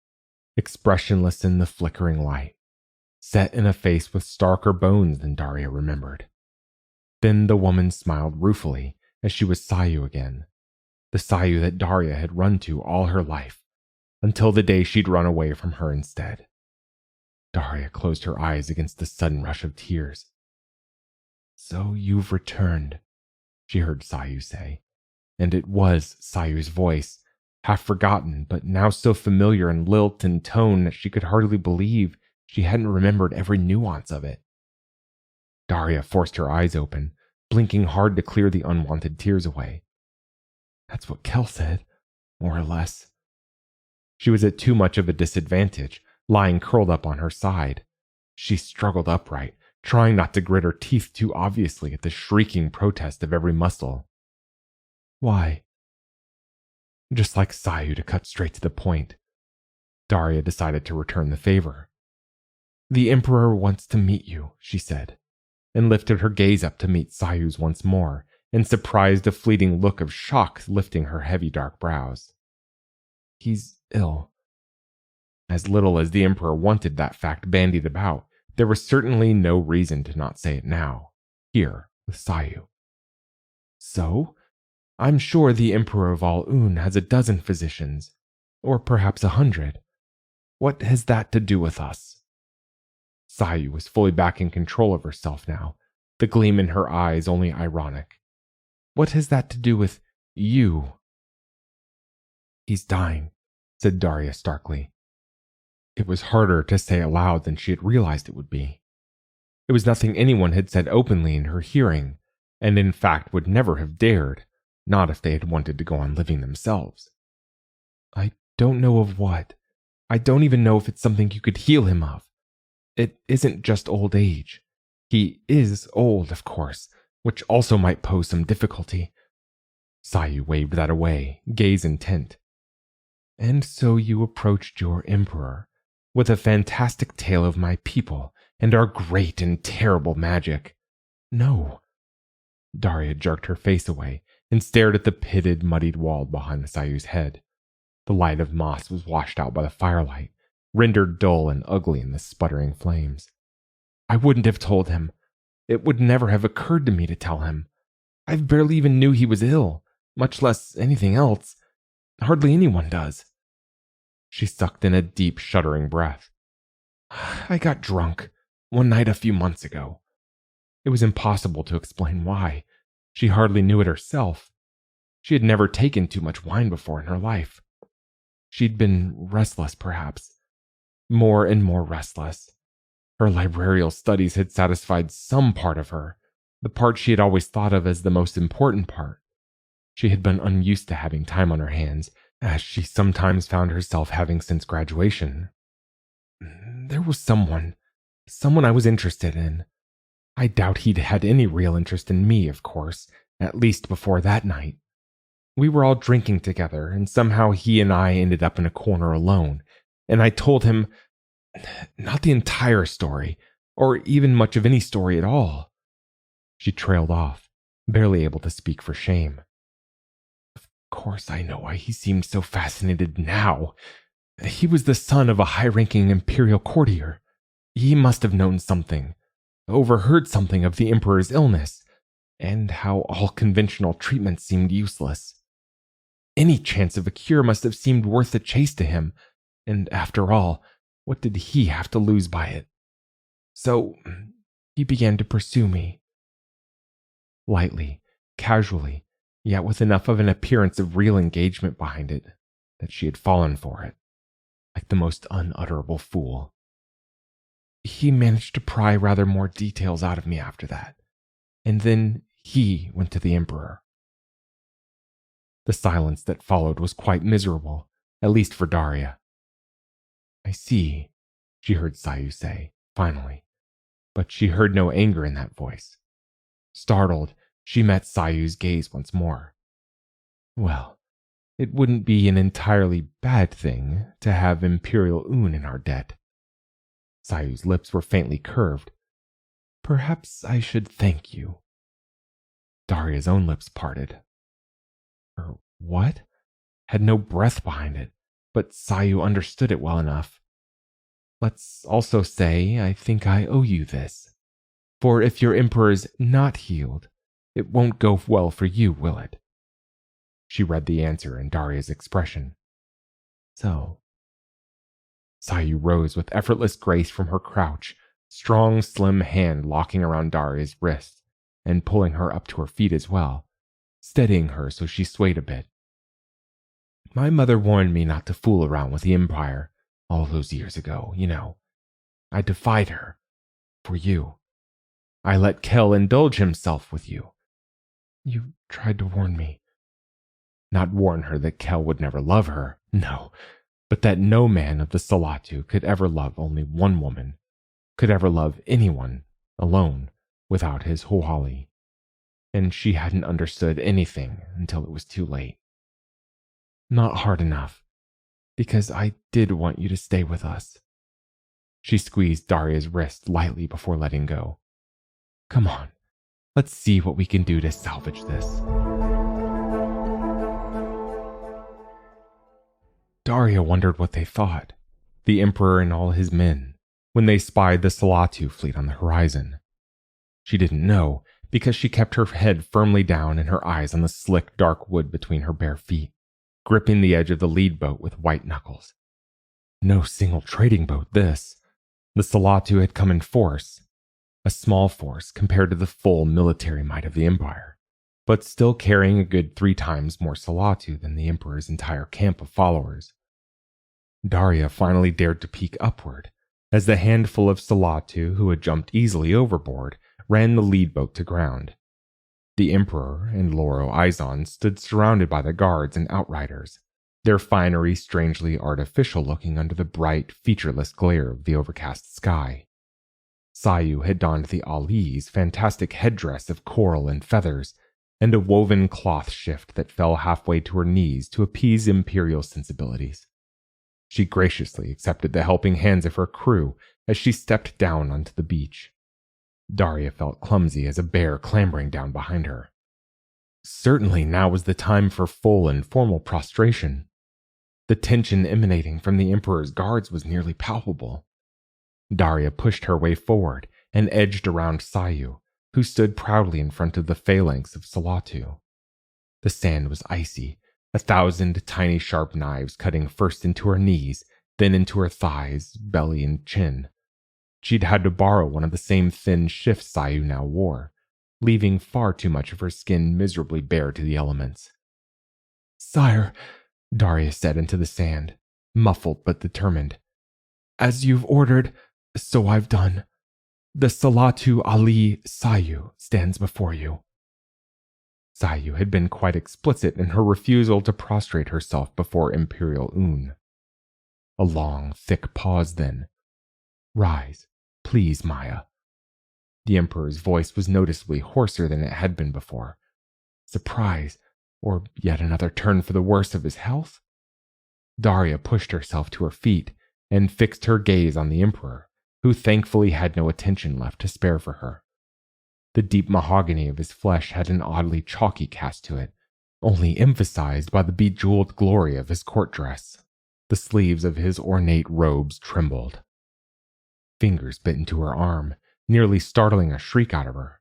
expressionless in the flickering light, set in a face with starker bones than Daria remembered. Then the woman smiled ruefully as she was Sayu again, the Sayu that Daria had run to all her life, until the day she'd run away from her instead. Daria closed her eyes against the sudden rush of tears. So you've returned, she heard Sayu say, and it was Sayu's voice, half forgotten, but now so familiar in lilt and tone that she could hardly believe she hadn't remembered every nuance of it. Daria forced her eyes open, blinking hard to clear the unwanted tears away. That's what Kel said, more or less. She was at too much of a disadvantage, lying curled up on her side. She struggled upright, trying not to grit her teeth too obviously at the shrieking protest of every muscle. Why? Just like Sayu to cut straight to the point, Daria decided to return the favor. The Emperor wants to meet you, she said, and lifted her gaze up to meet Sayu's once more, and surprised a fleeting look of shock lifting her heavy dark brows. He's ill. As little as the Emperor wanted that fact bandied about, there was certainly no reason to not say it now, here with Sayu. So? I'm sure the Emperor of Oun has 12 physicians, or perhaps 100. What has that to do with us? Sayu was fully back in control of herself now, the gleam in her eyes only ironic. What has that to do with you? He's dying, said Daria starkly. It was harder to say aloud than she had realized it would be. It was nothing anyone had said openly in her hearing, and in fact would never have dared, not if they had wanted to go on living themselves. I don't know of what. I don't even know if it's something you could heal him of. It isn't just old age. He is old, of course, which also might pose some difficulty. Sayu waved that away, gaze intent. And so you approached your emperor with a fantastic tale of my people and our great and terrible magic. No. Daria jerked her face away and stared at the pitted, muddied wall behind Sayu's head. The light of moss was washed out by the firelight, rendered dull and ugly in the sputtering flames. I wouldn't have told him. It would never have occurred to me to tell him. I barely even knew he was ill, much less anything else. Hardly anyone does. She sucked in a deep, shuddering breath. I got drunk one night a few months ago. It was impossible to explain why. She hardly knew it herself. She had never taken too much wine before in her life. She'd been restless, perhaps. More and more restless. Her librarial studies had satisfied some part of her, the part she had always thought of as the most important part. She had been unused to having time on her hands, as she sometimes found herself having since graduation. There was someone I was interested in. I doubt he'd had any real interest in me, of course, at least before that night. We were all drinking together, and somehow he and I ended up in a corner alone, and I told him not the entire story, or even much of any story at all. She trailed off, barely able to speak for shame. Of course I know why he seemed so fascinated now. He was the son of a high-ranking imperial courtier. He must have known something, overheard something of the emperor's illness, and how all conventional treatment seemed useless. Any chance of a cure must have seemed worth the chase to him, and after all, what did he have to lose by it? So, he began to pursue me. Lightly, casually, yet with enough of an appearance of real engagement behind it that she had fallen for it, like the most unutterable fool. He managed to pry rather more details out of me after that, and then he went to the emperor. The silence that followed was quite miserable, at least for Daria. I see, she heard Sayu say, finally, but she heard no anger in that voice. Startled, she met Sayu's gaze once more. Well, it wouldn't be an entirely bad thing to have Imperial Oun in our debt. Sayu's lips were faintly curved. Perhaps I should thank you. Daria's own lips parted. Her what? Had no breath behind it, but Sayu understood it well enough. Let's also say I think I owe you this. For if your emperor's not healed, it won't go well for you, will it? She read the answer in Daria's expression. So. Sayu rose with effortless grace from her crouch, strong, slim hand locking around Daria's wrist and pulling her up to her feet as well, steadying her so she swayed a bit. My mother warned me not to fool around with the Empire all those years ago, you know. I defied her. For you. I let Kel indulge himself with you. You tried to warn me. Not warn her that Kel would never love her, no, but that no man of the Salaatu could ever love only one woman, could ever love anyone alone without his Hohali. And she hadn't understood anything until it was too late. Not hard enough, because I did want you to stay with us. She squeezed Daria's wrist lightly before letting go. Come on, let's see what we can do to salvage this. Daria wondered what they thought, the Emperor and all his men, when they spied the Salaatu fleet on the horizon. She didn't know, because she kept her head firmly down and her eyes on the slick, dark wood between her bare feet, gripping the edge of the lead boat with white knuckles. No single trading boat, this. The Salaatu had come in force, a small force compared to the full military might of the Empire, but still carrying a good 3 times more Salaatu than the Emperor's entire camp of followers. Daria finally dared to peek upward, as the handful of Salaatu who had jumped easily overboard ran the lead boat to ground. The Emperor and Loro Izon stood surrounded by the guards and outriders, their finery strangely artificial looking under the bright, featureless glare of the overcast sky. Sayu had donned the Ali's fantastic headdress of coral and feathers, and a woven cloth shift that fell halfway to her knees to appease imperial sensibilities. She graciously accepted the helping hands of her crew as she stepped down onto the beach. Daria felt clumsy as a bear clambering down behind her. Certainly now was the time for full and formal prostration. The tension emanating from the Emperor's guards was nearly palpable. Daria pushed her way forward and edged around Sayu, who stood proudly in front of the phalanx of Salaatu. The sand was icy, 1,000 tiny sharp knives cutting first into her knees, then into her thighs, belly, and chin. She'd had to borrow one of the same thin shifts Sayu now wore, leaving far too much of her skin miserably bare to the elements. "Sire," Daria said into the sand, muffled but determined. "As you've ordered, so I've done. The Salaatu Ali Sayu stands before you." Sayu had been quite explicit in her refusal to prostrate herself before Imperial Oun. A long, thick pause then. "Rise, please, Maya." The Emperor's voice was noticeably hoarser than it had been before. Surprise, or yet another turn for the worse of his health? Daria pushed herself to her feet and fixed her gaze on the Emperor, who thankfully had no attention left to spare for her. The deep mahogany of his flesh had an oddly chalky cast to it, only emphasized by the bejeweled glory of his court dress. The sleeves of his ornate robes trembled. Fingers bit into her arm, nearly startling a shriek out of her.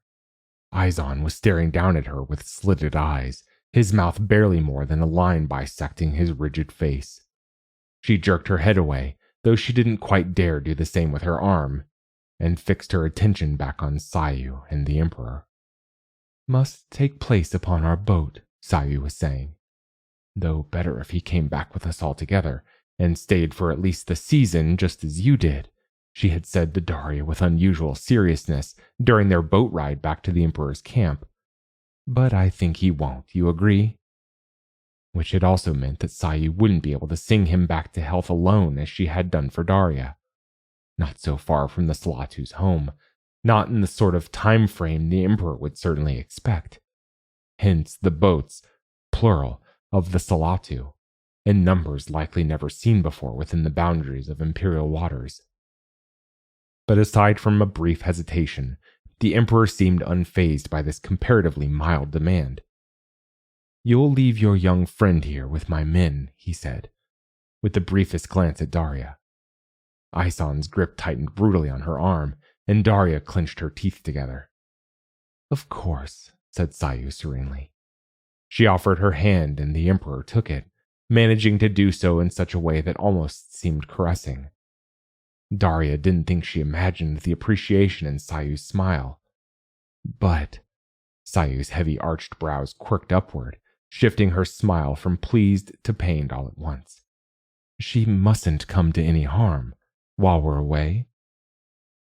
Izon was staring down at her with slitted eyes, his mouth barely more than a line bisecting his rigid face. She jerked her head away, though she didn't quite dare do the same with her arm, and fixed her attention back on Sayu and the Emperor. "Must take place upon our boat," Sayu was saying. "Though better if he came back with us altogether, and stayed for at least the season just as you did," she had said to Daria with unusual seriousness during their boat ride back to the Emperor's camp. "But I think he won't, you agree?" Which had also meant that Sayu wouldn't be able to sing him back to health alone as she had done for Daria. Not so far from the Salaatu's home, not in the sort of time frame the Emperor would certainly expect. Hence the boats, plural, of the Salaatu, in numbers likely never seen before within the boundaries of imperial waters. But aside from a brief hesitation, the Emperor seemed unfazed by this comparatively mild demand. "You'll leave your young friend here with my men," he said, with the briefest glance at Daria. Ison's grip tightened brutally on her arm, and Daria clenched her teeth together. "Of course," said Sayu serenely. She offered her hand, and the Emperor took it, managing to do so in such a way that almost seemed caressing. Daria didn't think she imagined the appreciation in Sayu's smile. But Sayu's heavy arched brows quirked upward, shifting her smile from pleased to pained all at once. "She mustn't come to any harm while we're away?"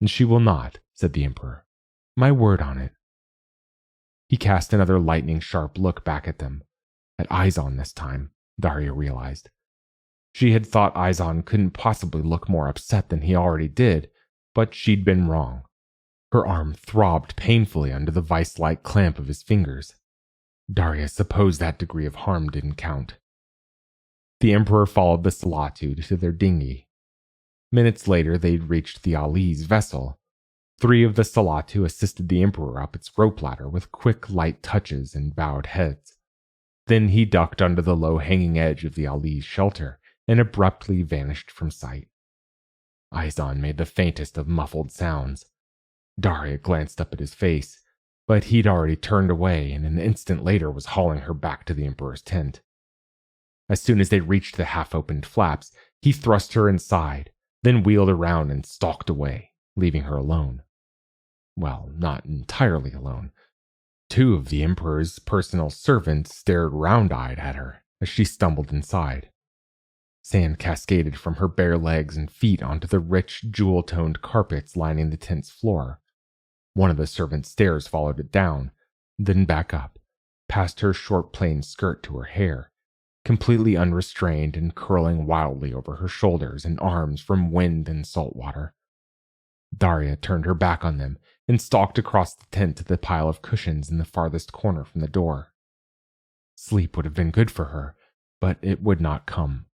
"She will not," said the Emperor. "My word on it." He cast another lightning-sharp look back at them. At Izon this time, Daria realized. She had thought Izon couldn't possibly look more upset than he already did, but she'd been wrong. Her arm throbbed painfully under the vice-like clamp of his fingers. Daria supposed that degree of harm didn't count. The Emperor followed the Salaatu to their dinghy. Minutes later, they'd reached the Ali's vessel. 3 of the Salaatu assisted the Emperor up its rope ladder with quick, light touches and bowed heads. Then he ducked under the low-hanging edge of the Ali's shelter and abruptly vanished from sight. Izon made the faintest of muffled sounds. Daria glanced up at his face, but he'd already turned away and an instant later was hauling her back to the Emperor's tent. As soon as they reached the half-opened flaps, he thrust her inside, then wheeled around and stalked away, leaving her alone. Well, not entirely alone. 2 of the Emperor's personal servants stared round-eyed at her as she stumbled inside. Sand cascaded from her bare legs and feet onto the rich, jewel-toned carpets lining the tent's floor. One of the servants' stairs followed it down, then back up, past her short plain skirt to her hair, completely unrestrained and curling wildly over her shoulders and arms from wind and salt water. Daria turned her back on them and stalked across the tent to the pile of cushions in the farthest corner from the door. Sleep would have been good for her, but it would not come,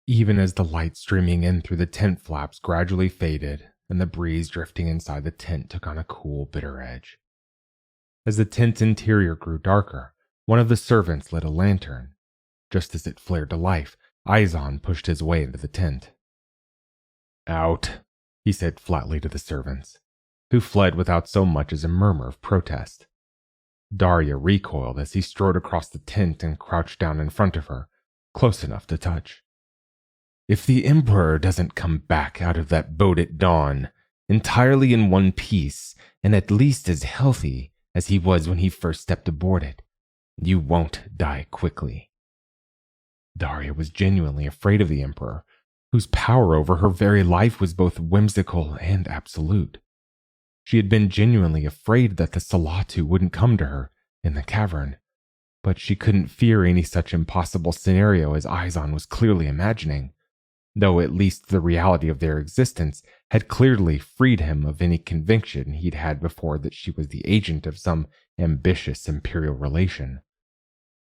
even as the light streaming in through the tent flaps gradually faded and the breeze drifting inside the tent took on a cool, bitter edge. As the tent's interior grew darker, one of the servants lit a lantern. Just as it flared to life, Izon pushed his way into the tent. "Out," he said flatly to the servants, who fled without so much as a murmur of protest. Daria recoiled as he strode across the tent and crouched down in front of her, close enough to touch. "If the Emperor doesn't come back out of that boat at dawn, entirely in one piece and at least as healthy as he was when he first stepped aboard it, you won't die quickly." Daria was genuinely afraid of the Emperor, whose power over her very life was both whimsical and absolute. She had been genuinely afraid that the Salaatu wouldn't come to her in the cavern, but she couldn't fear any such impossible scenario as Izon was clearly imagining, though at least the reality of their existence had clearly freed him of any conviction he'd had before that she was the agent of some ambitious imperial relation.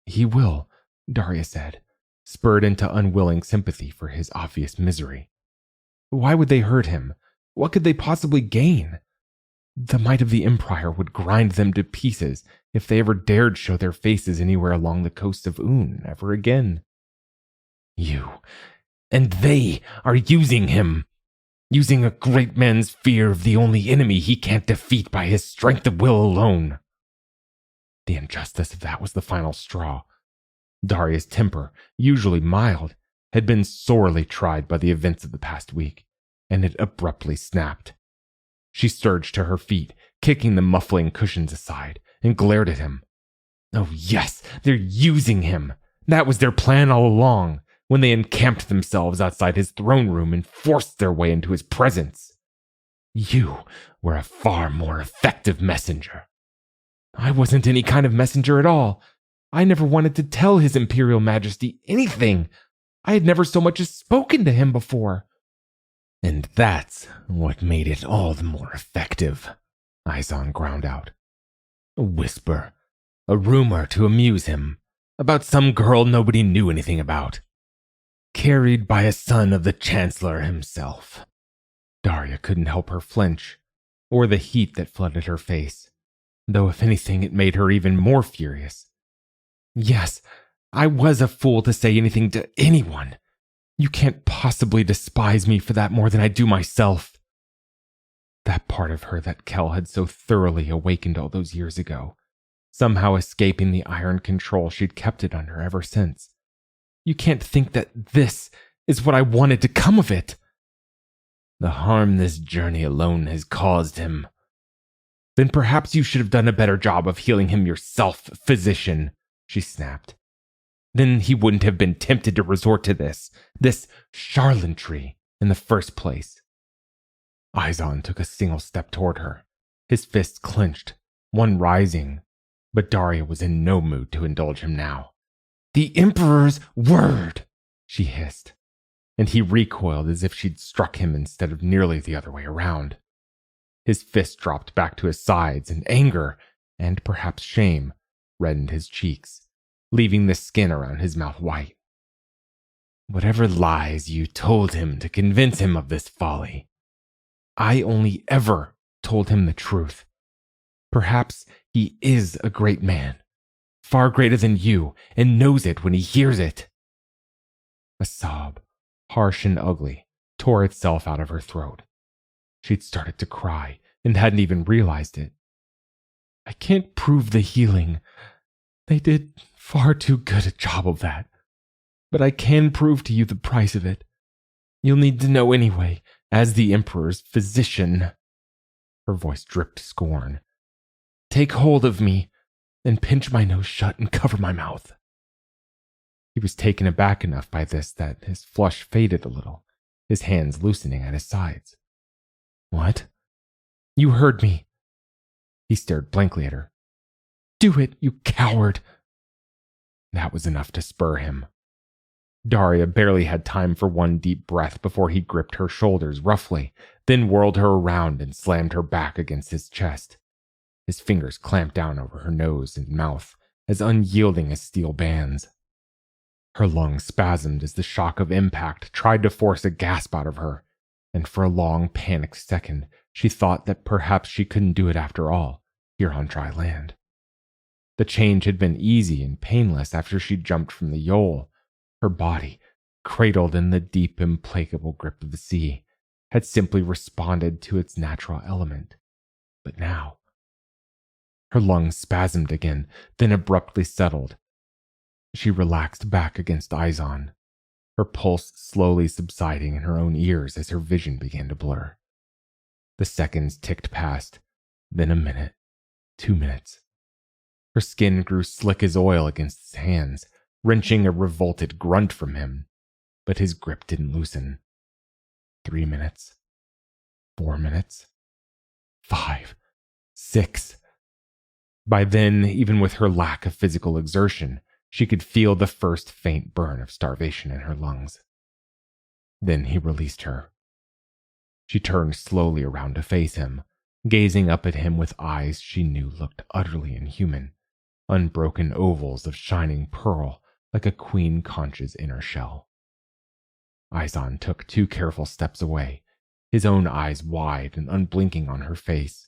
"He will," Daria said, spurred into unwilling sympathy for his obvious misery. Why would they hurt him? What could they possibly gain? The might of the Empire would grind them to pieces if they ever dared show their faces anywhere along the coast of Oun ever again. "You and they are using him. Using a great man's fear of the only enemy he can't defeat by his strength of will alone." The injustice of that was the final straw. Daria's temper, usually mild, had been sorely tried by the events of the past week, and it abruptly snapped. She surged to her feet, kicking the muffling cushions aside, and glared at him. Oh yes, they're using him. That was their plan all along, when they encamped themselves outside his throne room and forced their way into his presence. You were a far more effective messenger. I wasn't any kind of messenger at all. I never wanted to tell His Imperial Majesty anything. I had never so much as spoken to him before. And that's what made it all the more effective, Izon ground out. A whisper, a rumor to amuse him, about some girl nobody knew anything about. Carried by a son of the Chancellor himself. Daria couldn't help her flinch, or the heat that flooded her face, though if anything it made her even more furious. Yes, I was a fool to say anything to anyone. You can't possibly despise me for that more than I do myself. That part of her that Kel had so thoroughly awakened all those years ago, somehow escaping the iron control she'd kept it under ever since. You can't think that this is what I wanted to come of it. The harm this journey alone has caused him. Then perhaps you should have done a better job of healing him yourself, physician, she snapped. Then he wouldn't have been tempted to resort to this charlatanry in the first place. Izon took a single step toward her, his fists clenched, one rising, but Daria was in no mood to indulge him now. The Emperor's word, she hissed, and he recoiled as if she'd struck him instead of nearly the other way around. His fist dropped back to his sides, and anger, and perhaps shame, reddened his cheeks, leaving the skin around his mouth white. Whatever lies you told him to convince him of this folly, I only ever told him the truth. Perhaps he is a great man, far greater than you, and knows it when he hears it. A sob, harsh and ugly, tore itself out of her throat. She'd started to cry and hadn't even realized it. I can't prove the healing. They did far too good a job of that. But I can prove to you the price of it. You'll need to know anyway, as the Emperor's physician. Her voice dripped scorn. Take hold of me, and pinch my nose shut and cover my mouth. He was taken aback enough by this that his flush faded a little, his hands loosening at his sides. What? You heard me. He stared blankly at her. Do it, you coward. That was enough to spur him. Daria barely had time for one deep breath before he gripped her shoulders roughly, then whirled her around and slammed her back against his chest. His fingers clamped down over her nose and mouth, as unyielding as steel bands. Her lungs spasmed as the shock of impact tried to force a gasp out of her, and for a long, panicked second, she thought that perhaps she couldn't do it after all, here on dry land. The change had been easy and painless after she jumped from the Yole. Her body, cradled in the deep, implacable grip of the sea, had simply responded to its natural element. But now, her lungs spasmed again, then abruptly settled. She relaxed back against Izon, her pulse slowly subsiding in her own ears as her vision began to blur. The seconds ticked past, then a minute, 2 minutes. Her skin grew slick as oil against his hands, wrenching a revolted grunt from him, but his grip didn't loosen. 3 minutes, 4 minutes, 5, 6. By then, even with her lack of physical exertion, she could feel the first faint burn of starvation in her lungs. Then he released her. She turned slowly around to face him, gazing up at him with eyes she knew looked utterly inhuman, unbroken ovals of shining pearl like a queen conch's inner shell. Izon took 2 careful steps away, his own eyes wide and unblinking on her face.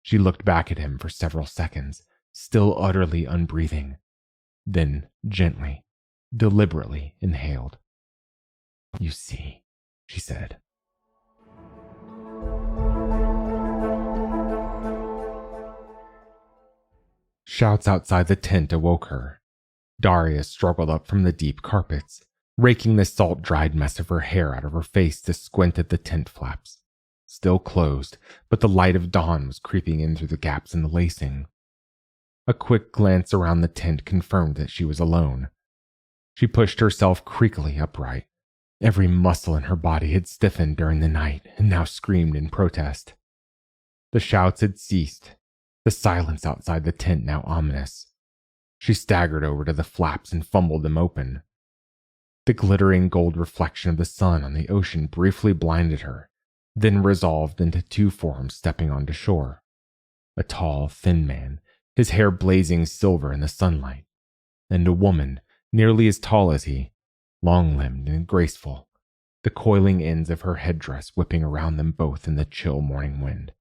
She looked back at him for several seconds, still utterly unbreathing, then gently, deliberately inhaled. "You see," she said. Shouts outside the tent awoke her. Daria struggled up from the deep carpets, raking the salt-dried mess of her hair out of her face to squint at the tent flaps. Still closed, but the light of dawn was creeping in through the gaps in the lacing. A quick glance around the tent confirmed that she was alone. She pushed herself creakily upright. Every muscle in her body had stiffened during the night and now screamed in protest. The shouts had ceased, the silence outside the tent now ominous. She staggered over to the flaps and fumbled them open. The glittering gold reflection of the sun on the ocean briefly blinded her, then resolved into 2 forms stepping onto shore. A tall, thin man, his hair blazing silver in the sunlight, and a woman nearly as tall as he, long-limbed and graceful, the coiling ends of her headdress whipping around them both in the chill morning wind.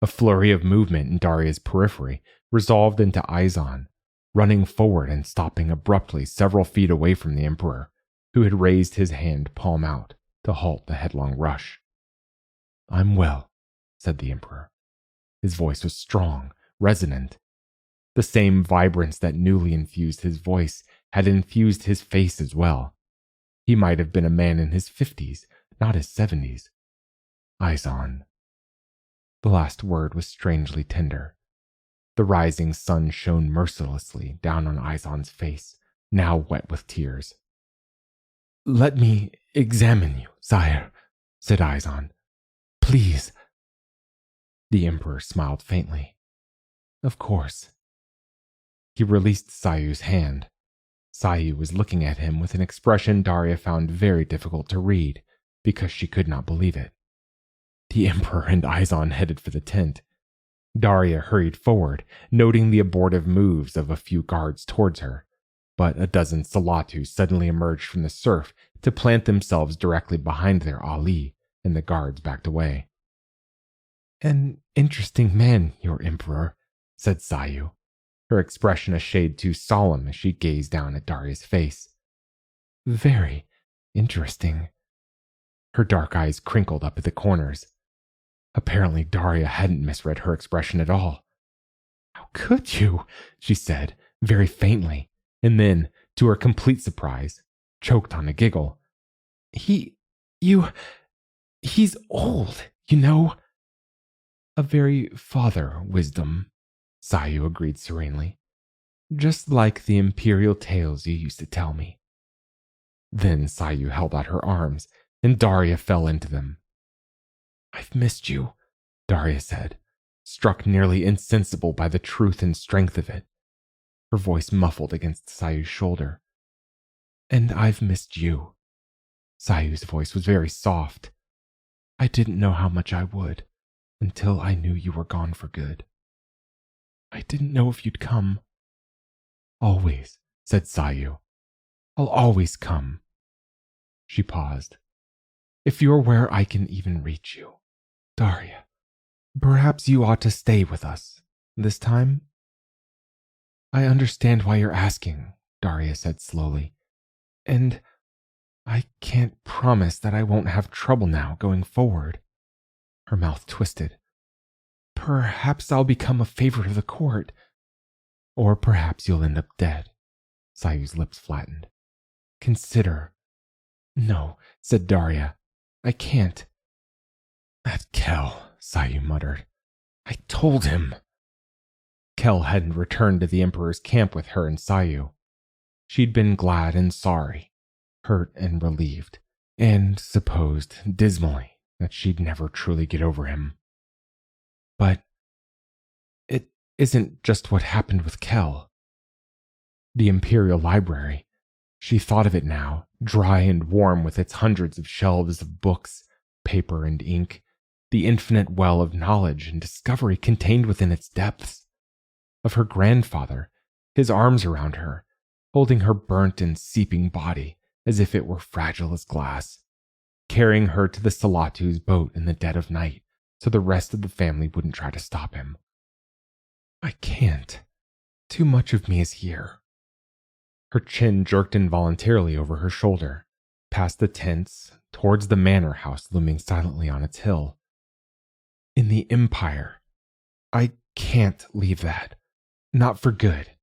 A flurry of movement in Daria's periphery resolved into Izon, running forward and stopping abruptly several feet away from the Emperor, who had raised his hand palm out to halt the headlong rush. "I'm well," said the Emperor. His voice was strong, resonant. The same vibrance that newly infused his voice had infused his face as well. He might have been a man in his 50s, not his 70s. "Izon." The last word was strangely tender. The rising sun shone mercilessly down on Izon's face, now wet with tears. "Let me examine you, sire," said Izon. "Please." The Emperor smiled faintly. "Of course." He released Sayu's hand. Sayu was looking at him with an expression Daria found very difficult to read, because she could not believe it. The Emperor and Izon headed for the tent. Daria hurried forward, noting the abortive moves of a few guards towards her, but a dozen Salaatu suddenly emerged from the surf to plant themselves directly behind their Ali, and the guards backed away. "An interesting man, your Emperor," said Sayu, her expression a shade too solemn as she gazed down at Daria's face. "Very interesting." Her dark eyes crinkled up at the corners. Apparently Daria hadn't misread her expression at all. "How could you?" she said, very faintly, and then, to her complete surprise, choked on a giggle. He's old, you know." "A very father wisdom," Sayu agreed serenely. "Just like the imperial tales you used to tell me." Then Sayu held out her arms, and Daria fell into them. "I've missed you," Daria said, struck nearly insensible by the truth and strength of it. Her voice muffled against Sayu's shoulder. And I've missed you." Sayu's voice was very soft. "I didn't know how much I would until I knew you were gone for good. I didn't know if you'd come." "Always," said Sayu. "I'll always come." She paused. "If you're where I can even reach you, Daria, perhaps you ought to stay with us this time." "I understand why you're asking," Daria said slowly. "And I can't promise that I won't have trouble now going forward." Her mouth twisted. "Perhaps I'll become a favorite of the court. Or perhaps you'll end up dead." Sayu's lips flattened. "Consider." "No," said Daria. "I can't." "That Kel," Sayu muttered. "I told him." Kel hadn't returned to the Emperor's camp with her and Sayu. She'd been glad and sorry, hurt and relieved, and supposed dismally that she'd never truly get over him. But it isn't just what happened with Kel. The Imperial Library, she thought of it now, dry and warm with its hundreds of shelves of books, paper and ink, the infinite well of knowledge and discovery contained within its depths. Of her grandfather, his arms around her, holding her burnt and seeping body as if it were fragile as glass, carrying her to the Salaatu's boat in the dead of night so the rest of the family wouldn't try to stop him. "I can't. Too much of me is here." Her chin jerked involuntarily over her shoulder, past the tents, towards the manor house looming silently on its hill. "In the Empire. I can't leave that. Not for good.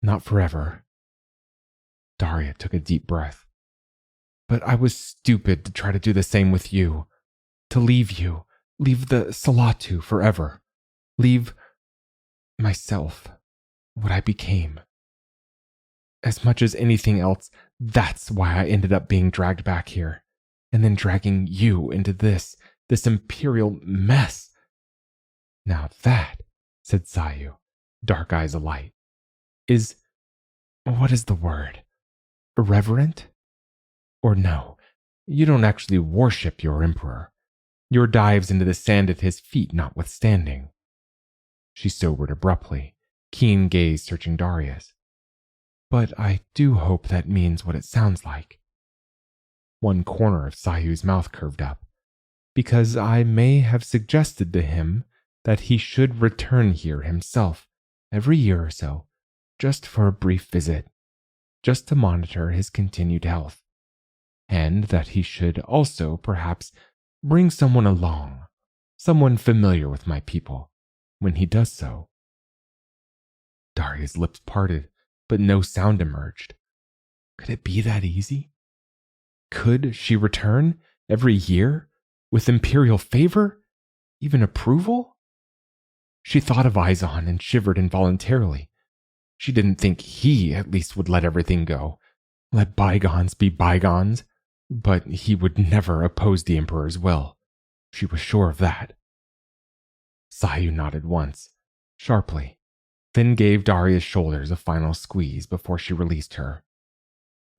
Not forever." Daria took a deep breath. "But I was stupid to try to do the same with you. To leave you. Leave the Salaatu forever. Leave myself. What I became. As much as anything else, that's why I ended up being dragged back here. And then dragging you into this imperial mess." "Now that," said Sayu, dark eyes alight, "is, what is the word? Irreverent? Or no, you don't actually worship your emperor. Your dives into the sand at his feet notwithstanding." She sobered abruptly, keen gaze searching Daria's. "But I do hope that means what it sounds like." One corner of Sayu's mouth curved up. "Because I may have suggested to him that he should return here himself every year or so, just for a brief visit, just to monitor his continued health, and that he should also perhaps bring someone along, someone familiar with my people, when he does so." Daria's lips parted, but no sound emerged. Could it be that easy? Could she return every year with imperial favor, even approval? She thought of Izon and shivered involuntarily. She didn't think he at least would let everything go, let bygones be bygones, but he would never oppose the Emperor's will. She was sure of that. Sayu nodded once, sharply, then gave Daria's shoulders a final squeeze before she released her.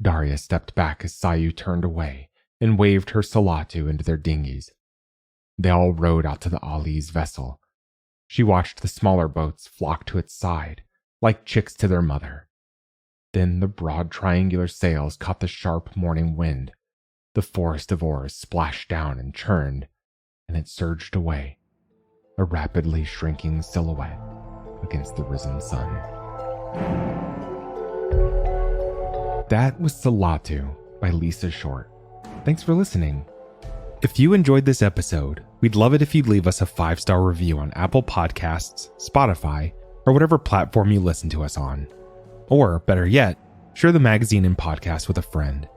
Daria stepped back as Sayu turned away and waved her Salaatu into their dinghies. They all rowed out to the Ali's vessel. She watched the smaller boats flock to its side, like chicks to their mother. Then the broad triangular sails caught the sharp morning wind. The forest of oars splashed down and churned, and it surged away, a rapidly shrinking silhouette against the risen sun. That was Salaatu by Lisa Short. Thanks for listening. If you enjoyed this episode, we'd love it if you'd leave us a 5-star review on Apple Podcasts, Spotify, or whatever platform you listen to us on. Or, better yet, share the magazine and podcast with a friend.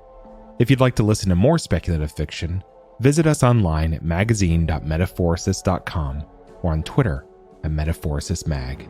If you'd like to listen to more speculative fiction, visit us online at magazine.metaphorosis.com or on Twitter at MetaphorosisMag.